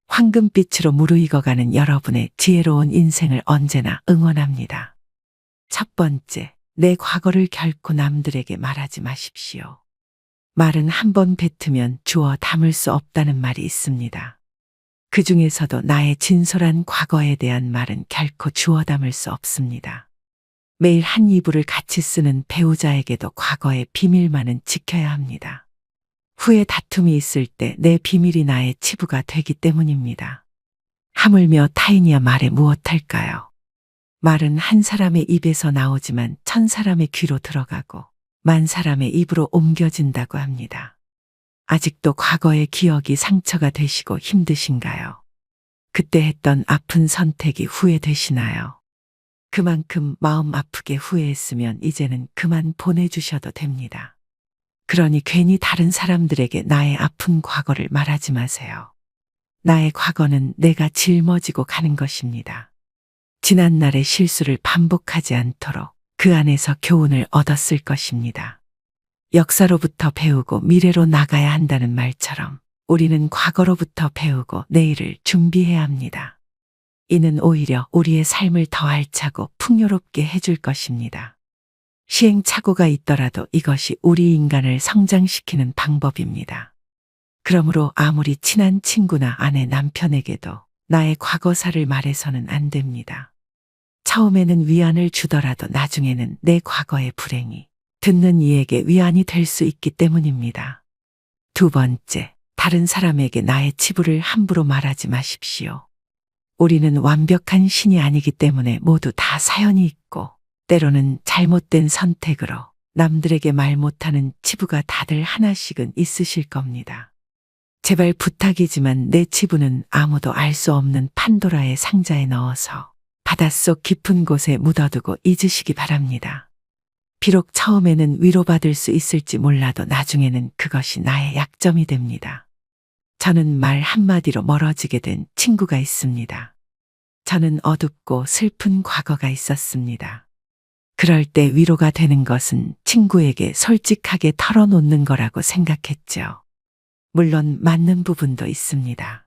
황금빛으로 무르익어가는 여러분의 지혜로운 인생을 언제나 응원합니다. 첫 번째, 내 과거를 결코 남들에게 말하지 마십시오. 말은 한 번 뱉으면 주워 담을 수 없다는 말이 있습니다. 그 중에서도 나의 진솔한 과거에 대한 말은 결코 주워 담을 수 없습니다. 매일 한 이불을 같이 쓰는 배우자에게도 과거의 비밀만은 지켜야 합니다. 후에 다툼이 있을 때 내 비밀이 나의 치부가 되기 때문입니다. 하물며 타인이야 말에 무엇할까요? 말은 한 사람의 입에서 나오지만 1000사람의 귀로 들어가고 10,000사람의 입으로 옮겨진다고 합니다. 아직도 과거의 기억이 상처가 되시고 힘드신가요? 그때 했던 아픈 선택이 후회되시나요? 그만큼 마음 아프게 후회했으면 이제는 그만 보내주셔도 됩니다. 그러니 괜히 다른 사람들에게 나의 아픈 과거를 말하지 마세요. 나의 과거는 내가 짊어지고 가는 것입니다. 지난날의 실수를 반복하지 않도록 그 안에서 교훈을 얻었을 것입니다. 역사로부터 배우고 미래로 나가야 한다는 말처럼 우리는 과거로부터 배우고 내일을 준비해야 합니다. 이는 오히려 우리의 삶을 더 알차고 풍요롭게 해줄 것입니다. 시행착오가 있더라도 이것이 우리 인간을 성장시키는 방법입니다. 그러므로 아무리 친한 친구나 아내, 남편에게도 나의 과거사를 말해서는 안 됩니다. 처음에는 위안을 주더라도 나중에는 내 과거의 불행이 듣는 이에게 위안이 될 수 있기 때문입니다. 두 번째, 다른 사람에게 나의 치부를 함부로 말하지 마십시오. 우리는 완벽한 신이 아니기 때문에 모두 다 사연이 있고 때로는 잘못된 선택으로 남들에게 말 못하는 치부가 다들 하나씩은 있으실 겁니다. 제발 부탁이지만 내 치부는 아무도 알 수 없는 판도라의 상자에 넣어서 바닷속 깊은 곳에 묻어두고 잊으시기 바랍니다. 비록 처음에는 위로받을 수 있을지 몰라도 나중에는 그것이 나의 약점이 됩니다. 저는 말 한마디로 멀어지게 된 친구가 있습니다. 저는 어둡고 슬픈 과거가 있었습니다. 그럴 때 위로가 되는 것은 친구에게 솔직하게 털어놓는 거라고 생각했죠. 물론 맞는 부분도 있습니다.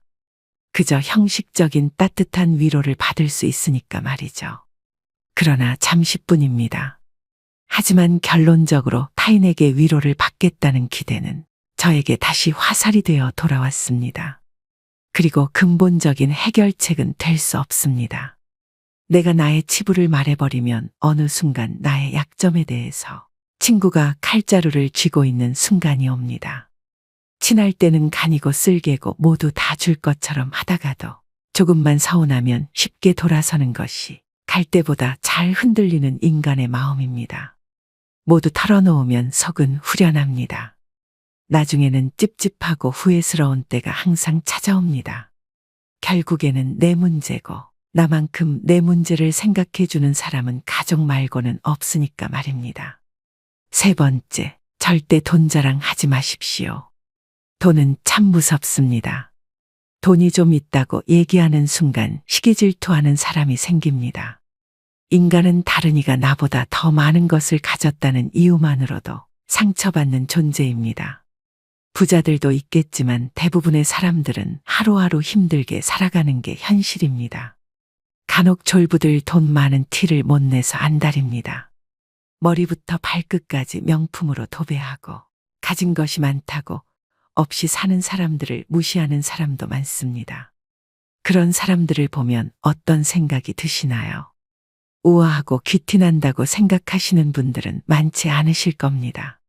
그저 형식적인 따뜻한 위로를 받을 수 있으니까 말이죠. 그러나 잠시뿐입니다. 하지만 결론적으로 타인에게 위로를 받겠다는 기대는 저에게 다시 화살이 되어 돌아왔습니다. 그리고 근본적인 해결책은 될 수 없습니다. 내가 나의 치부를 말해버리면 어느 순간 나의 약점에 대해서 친구가 칼자루를 쥐고 있는 순간이 옵니다. 친할 때는 간이고 쓸개고 모두 다 줄 것처럼 하다가도 조금만 서운하면 쉽게 돌아서는 것이 갈 때보다 잘 흔들리는 인간의 마음입니다. 모두 털어놓으면 속은 후련합니다. 나중에는 찝찝하고 후회스러운 때가 항상 찾아옵니다. 결국에는 내 문제고 나만큼 내 문제를 생각해주는 사람은 가족 말고는 없으니까 말입니다. 세 번째, 절대 돈 자랑하지 마십시오. 돈은 참 무섭습니다. 돈이 좀 있다고 얘기하는 순간 시기질투하는 사람이 생깁니다. 인간은 다른 이가 나보다 더 많은 것을 가졌다는 이유만으로도 상처받는 존재입니다. 부자들도 있겠지만 대부분의 사람들은 하루하루 힘들게 살아가는 게 현실입니다. 간혹 졸부들 돈 많은 티를 못 내서 안달입니다. 머리부터 발끝까지 명품으로 도배하고 가진 것이 많다고 없이 사는 사람들을 무시하는 사람도 많습니다. 그런 사람들을 보면 어떤 생각이 드시나요? 우아하고 귀티난다고 생각하시는 분들은 많지 않으실 겁니다.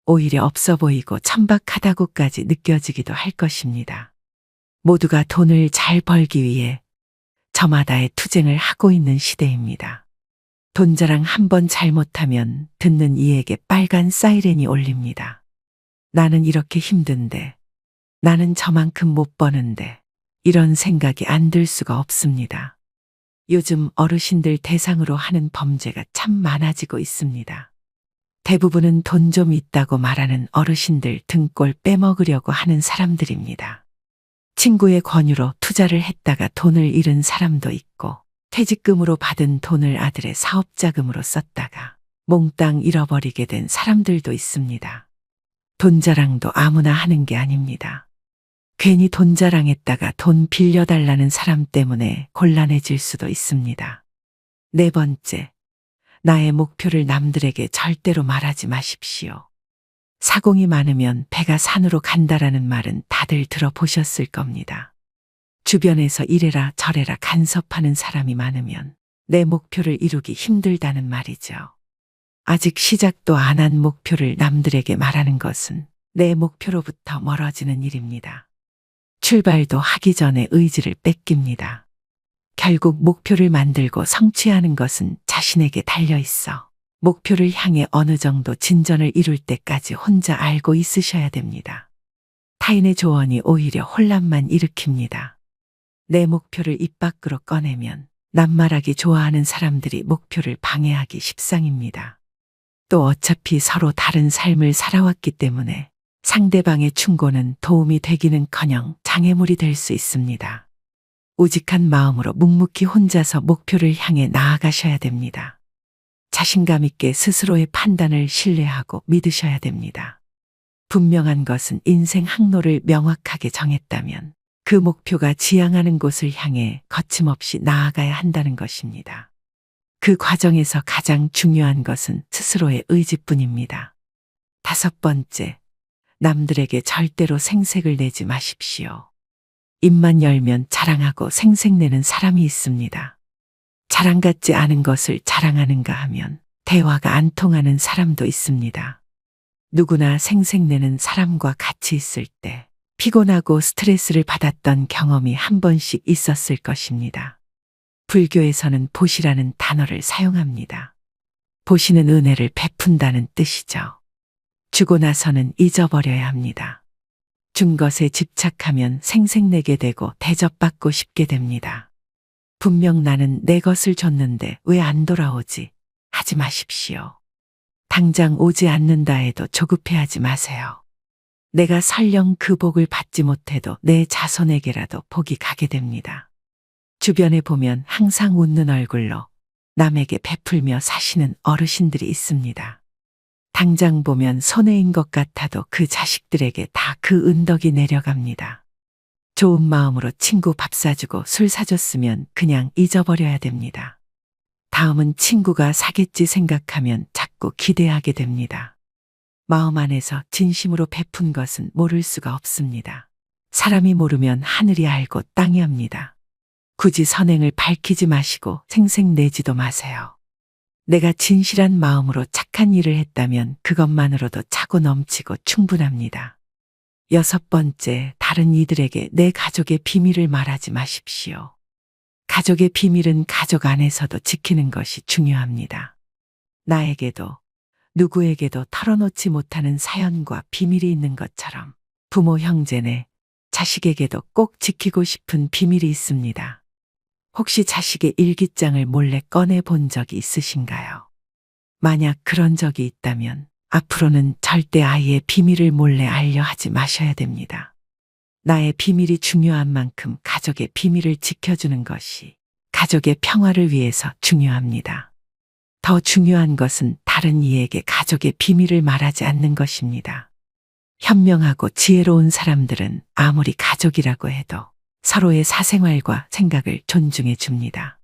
오히려 없어 보이고 천박하다고까지 느껴지기도 할 것입니다. 모두가 돈을 잘 벌기 위해 저마다의 투쟁을 하고 있는 시대입니다. 돈 자랑 한 번 잘못하면 듣는 이에게 빨간 사이렌이 울립니다. 나는 이렇게 힘든데, 나는 저만큼 못 버는데, 이런 생각이 안 들 수가 없습니다. 요즘 어르신들 대상으로 하는 범죄가 참 많아지고 있습니다. 대부분은 돈 좀 있다고 말하는 어르신들 등골 빼먹으려고 하는 사람들입니다. 친구의 권유로 투자를 했다가 돈을 잃은 사람도 있고, 퇴직금으로 받은 돈을 아들의 사업자금으로 썼다가 몽땅 잃어버리게 된 사람들도 있습니다. 돈 자랑도 아무나 하는 게 아닙니다. 괜히 돈 자랑했다가 돈 빌려달라는 사람 때문에 곤란해질 수도 있습니다. 네 번째, 나의 목표를 남들에게 절대로 말하지 마십시오. 사공이 많으면 배가 산으로 간다라는 말은 다들 들어보셨을 겁니다. 주변에서 이래라 저래라 간섭하는 사람이 많으면 내 목표를 이루기 힘들다는 말이죠. 아직 시작도 안 한 목표를 남들에게 말하는 것은 내 목표로부터 멀어지는 일입니다. 출발도 하기 전에 의지를 뺏깁니다. 결국 목표를 만들고 성취하는 것은 자신에게 달려 있어 목표를 향해 어느 정도 진전을 이룰 때까지 혼자 알고 있으셔야 됩니다. 타인의 조언이 오히려 혼란만 일으킵니다. 내 목표를 입 밖으로 꺼내면 낱말하기 좋아하는 사람들이 목표를 방해하기 십상입니다. 또 어차피 서로 다른 삶을 살아왔기 때문에 상대방의 충고는 도움이 되기는커녕 장애물이 될 수 있습니다. 우직한 마음으로 묵묵히 혼자서 목표를 향해 나아가셔야 됩니다. 자신감 있게 스스로의 판단을 신뢰하고 믿으셔야 됩니다. 분명한 것은 인생 항로를 명확하게 정했다면 그 목표가 지향하는 곳을 향해 거침없이 나아가야 한다는 것입니다. 그 과정에서 가장 중요한 것은 스스로의 의지뿐입니다. 다섯 번째, 남들에게 절대로 생색을 내지 마십시오. 입만 열면 자랑하고 생색내는 사람이 있습니다. 자랑 같지 않은 것을 자랑하는가 하면 대화가 안 통하는 사람도 있습니다. 누구나 생색내는 사람과 같이 있을 때 피곤하고 스트레스를 받았던 경험이 한 번씩 있었을 것입니다. 불교에서는 보시라는 단어를 사용합니다. 보시는 은혜를 베푼다는 뜻이죠. 주고 나서는 잊어버려야 합니다. 준 것에 집착하면 생색내게 되고 대접받고 싶게 됩니다. 분명 나는 내 것을 줬는데 왜 안 돌아오지? 하지 마십시오. 당장 오지 않는다 해도 조급해하지 마세요. 내가 설령 그 복을 받지 못해도 내 자손에게라도 복이 가게 됩니다. 주변에 보면 항상 웃는 얼굴로 남에게 베풀며 사시는 어르신들이 있습니다. 당장 보면 손해인 것 같아도 그 자식들에게 다 그 은덕이 내려갑니다. 좋은 마음으로 친구 밥 사주고 술 사줬으면 그냥 잊어버려야 됩니다. 다음은 친구가 사겠지 생각하면 자꾸 기대하게 됩니다. 마음 안에서 진심으로 베푼 것은 모를 수가 없습니다. 사람이 모르면 하늘이 알고 땅이 압니다. 굳이 선행을 밝히지 마시고 생색내지도 마세요. 내가 진실한 마음으로 착한 일을 했다면 그것만으로도 차고 넘치고 충분합니다. 여섯 번째, 다른 이들에게 내 가족의 비밀을 말하지 마십시오. 가족의 비밀은 가족 안에서도 지키는 것이 중요합니다. 나에게도 누구에게도 털어놓지 못하는 사연과 비밀이 있는 것처럼 부모 형제네, 자식에게도 꼭 지키고 싶은 비밀이 있습니다. 혹시 자식의 일기장을 몰래 꺼내 본 적이 있으신가요? 만약 그런 적이 있다면 앞으로는 절대 아이의 비밀을 몰래 알려 하지 마셔야 됩니다. 나의 비밀이 중요한 만큼 가족의 비밀을 지켜주는 것이 가족의 평화를 위해서 중요합니다. 더 중요한 것은 다른 이에게 가족의 비밀을 말하지 않는 것입니다. 현명하고 지혜로운 사람들은 아무리 가족이라고 해도 서로의 사생활과 생각을 존중해 줍니다.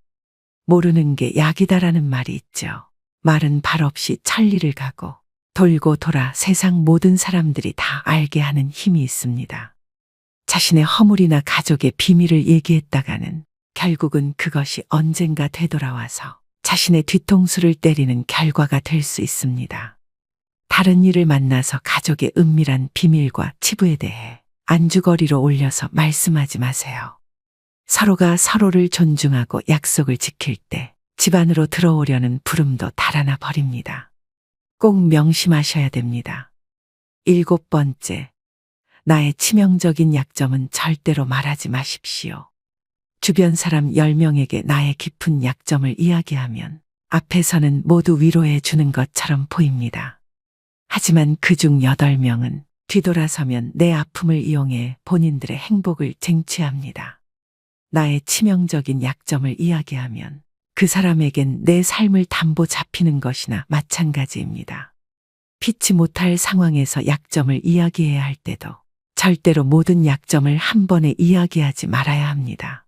모르는 게 약이다라는 말이 있죠. 말은 발 없이 천리를 가고 돌고 돌아 세상 모든 사람들이 다 알게 하는 힘이 있습니다. 자신의 허물이나 가족의 비밀을 얘기했다가는 결국은 그것이 언젠가 되돌아와서 자신의 뒤통수를 때리는 결과가 될 수 있습니다. 다른 이를 만나서 가족의 은밀한 비밀과 치부에 대해 안주거리로 올려서 말씀하지 마세요. 서로가 서로를 존중하고 약속을 지킬 때 집안으로 들어오려는 부름도 달아나 버립니다. 꼭 명심하셔야 됩니다. 일곱 번째, 나의 치명적인 약점은 절대로 말하지 마십시오. 주변 사람 10명에게 나의 깊은 약점을 이야기하면 앞에서는 모두 위로해 주는 것처럼 보입니다. 하지만 그중 8명은 뒤돌아서면 내 아픔을 이용해 본인들의 행복을 쟁취합니다. 나의 치명적인 약점을 이야기하면 그 사람에겐 내 삶을 담보 잡히는 것이나 마찬가지입니다. 피치 못할 상황에서 약점을 이야기해야 할 때도 절대로 모든 약점을 한 번에 이야기하지 말아야 합니다.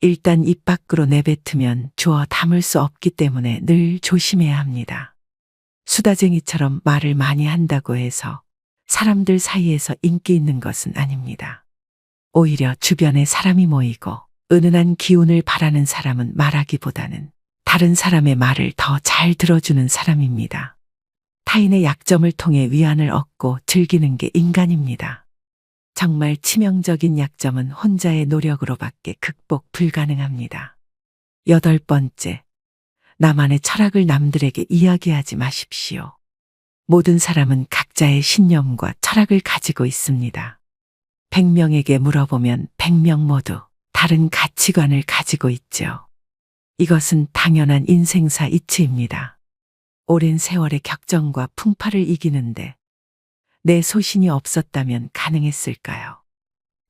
일단 입 밖으로 내뱉으면 주워 담을 수 없기 때문에 늘 조심해야 합니다. 수다쟁이처럼 말을 많이 한다고 해서 사람들 사이에서 인기 있는 것은 아닙니다. 오히려 주변에 사람이 모이고 은은한 기운을 바라는 사람은 말하기보다는 다른 사람의 말을 더 잘 들어주는 사람입니다. 타인의 약점을 통해 위안을 얻고 즐기는 게 인간입니다. 정말 치명적인 약점은 혼자의 노력으로밖에 극복 불가능합니다. 8번째, 나만의 철학을 남들에게 이야기하지 마십시오. 모든 사람은 각자의 신념과 철학을 가지고 있습니다. 100명에게 물어보면 100명 모두 다른 가치관을 가지고 있죠. 이것은 당연한 인생사 이치입니다. 오랜 세월의 격정과 풍파를 이기는데 내 소신이 없었다면 가능했을까요?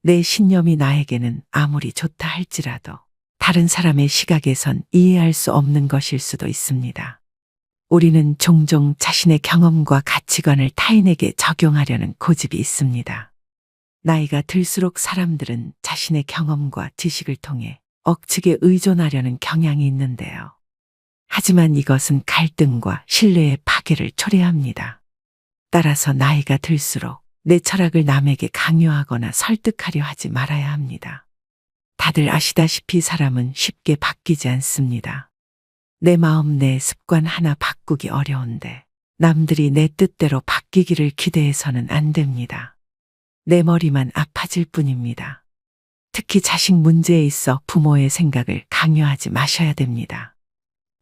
내 신념이 나에게는 아무리 좋다 할지라도 다른 사람의 시각에선 이해할 수 없는 것일 수도 있습니다. 우리는 종종 자신의 경험과 가치관을 타인에게 적용하려는 고집이 있습니다. 나이가 들수록 사람들은 자신의 경험과 지식을 통해 억측에 의존하려는 경향이 있는데요. 하지만 이것은 갈등과 신뢰의 파괴를 초래합니다. 따라서 나이가 들수록 내 철학을 남에게 강요하거나 설득하려 하지 말아야 합니다. 다들 아시다시피 사람은 쉽게 바뀌지 않습니다. 내 마음, 내 습관 하나 바꾸기 어려운데 남들이 내 뜻대로 바뀌기를 기대해서는 안 됩니다. 내 머리만 아파질 뿐입니다. 특히 자식 문제에 있어 부모의 생각을 강요하지 마셔야 됩니다.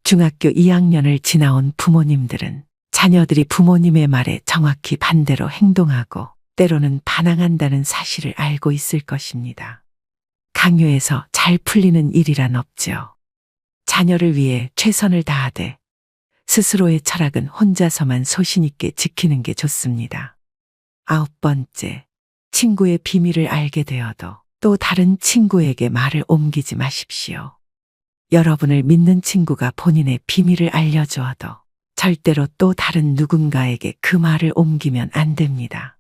중학교 2학년을 지나온 부모님들은 자녀들이 부모님의 말에 정확히 반대로 행동하고 때로는 반항한다는 사실을 알고 있을 것입니다. 강요해서 잘 풀리는 일이란 없죠. 자녀를 위해 최선을 다하되 스스로의 철학은 혼자서만 소신 있게 지키는 게 좋습니다. 9번째, 친구의 비밀을 알게 되어도 또 다른 친구에게 말을 옮기지 마십시오. 여러분을 믿는 친구가 본인의 비밀을 알려주어도 절대로 또 다른 누군가에게 그 말을 옮기면 안 됩니다.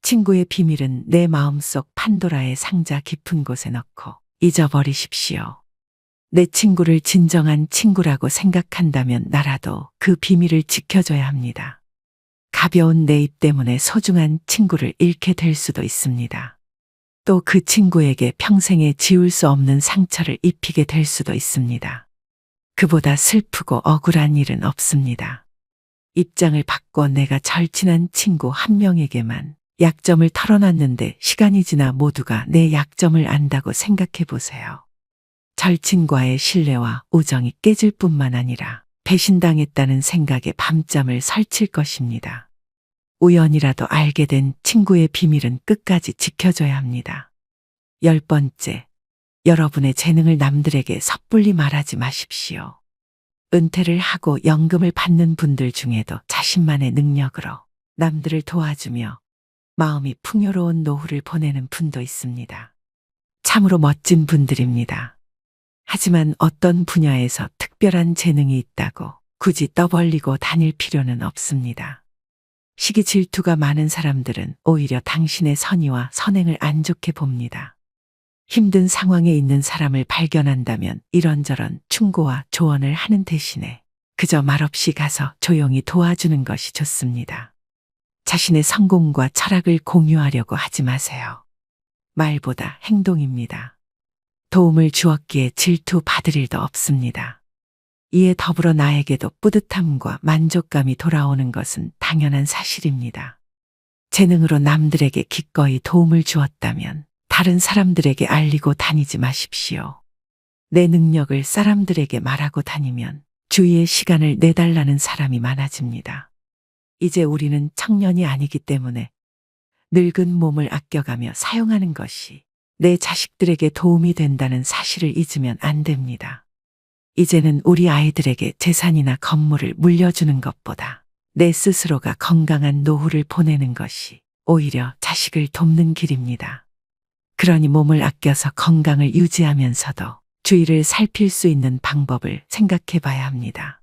친구의 비밀은 내 마음속 판도라의 상자 깊은 곳에 넣고 잊어버리십시오. 내 친구를 진정한 친구라고 생각한다면 나라도 그 비밀을 지켜줘야 합니다. 가벼운 내 입 때문에 소중한 친구를 잃게 될 수도 있습니다. 또 그 친구에게 평생에 지울 수 없는 상처를 입히게 될 수도 있습니다. 그보다 슬프고 억울한 일은 없습니다. 입장을 바꿔 내가 절친한 친구 한 명에게만 약점을 털어놨는데 시간이 지나 모두가 내 약점을 안다고 생각해 보세요. 절친과의 신뢰와 우정이 깨질 뿐만 아니라 배신당했다는 생각에 밤잠을 설칠 것입니다. 우연이라도 알게 된 친구의 비밀은 끝까지 지켜줘야 합니다. 10번째, 여러분의 재능을 남들에게 섣불리 말하지 마십시오. 은퇴를 하고 연금을 받는 분들 중에도 자신만의 능력으로 남들을 도와주며 마음이 풍요로운 노후를 보내는 분도 있습니다. 참으로 멋진 분들입니다. 하지만 어떤 분야에서 특별한 재능이 있다고 굳이 떠벌리고 다닐 필요는 없습니다. 시기 질투가 많은 사람들은 오히려 당신의 선의와 선행을 안 좋게 봅니다. 힘든 상황에 있는 사람을 발견한다면 이런저런 충고와 조언을 하는 대신에 그저 말없이 가서 조용히 도와주는 것이 좋습니다. 자신의 성공과 철학을 공유하려고 하지 마세요. 말보다 행동입니다. 도움을 주었기에 질투 받을 일도 없습니다. 이에 더불어 나에게도 뿌듯함과 만족감이 돌아오는 것은 당연한 사실입니다. 재능으로 남들에게 기꺼이 도움을 주었다면 다른 사람들에게 알리고 다니지 마십시오. 내 능력을 사람들에게 말하고 다니면 주위에 시간을 내달라는 사람이 많아집니다. 이제 우리는 청년이 아니기 때문에 늙은 몸을 아껴가며 사용하는 것이 내 자식들에게 도움이 된다는 사실을 잊으면 안 됩니다. 이제는 우리 아이들에게 재산이나 건물을 물려주는 것보다 내 스스로가 건강한 노후를 보내는 것이 오히려 자식을 돕는 길입니다. 그러니 몸을 아껴서 건강을 유지하면서도 주위를 살필 수 있는 방법을 생각해 봐야 합니다.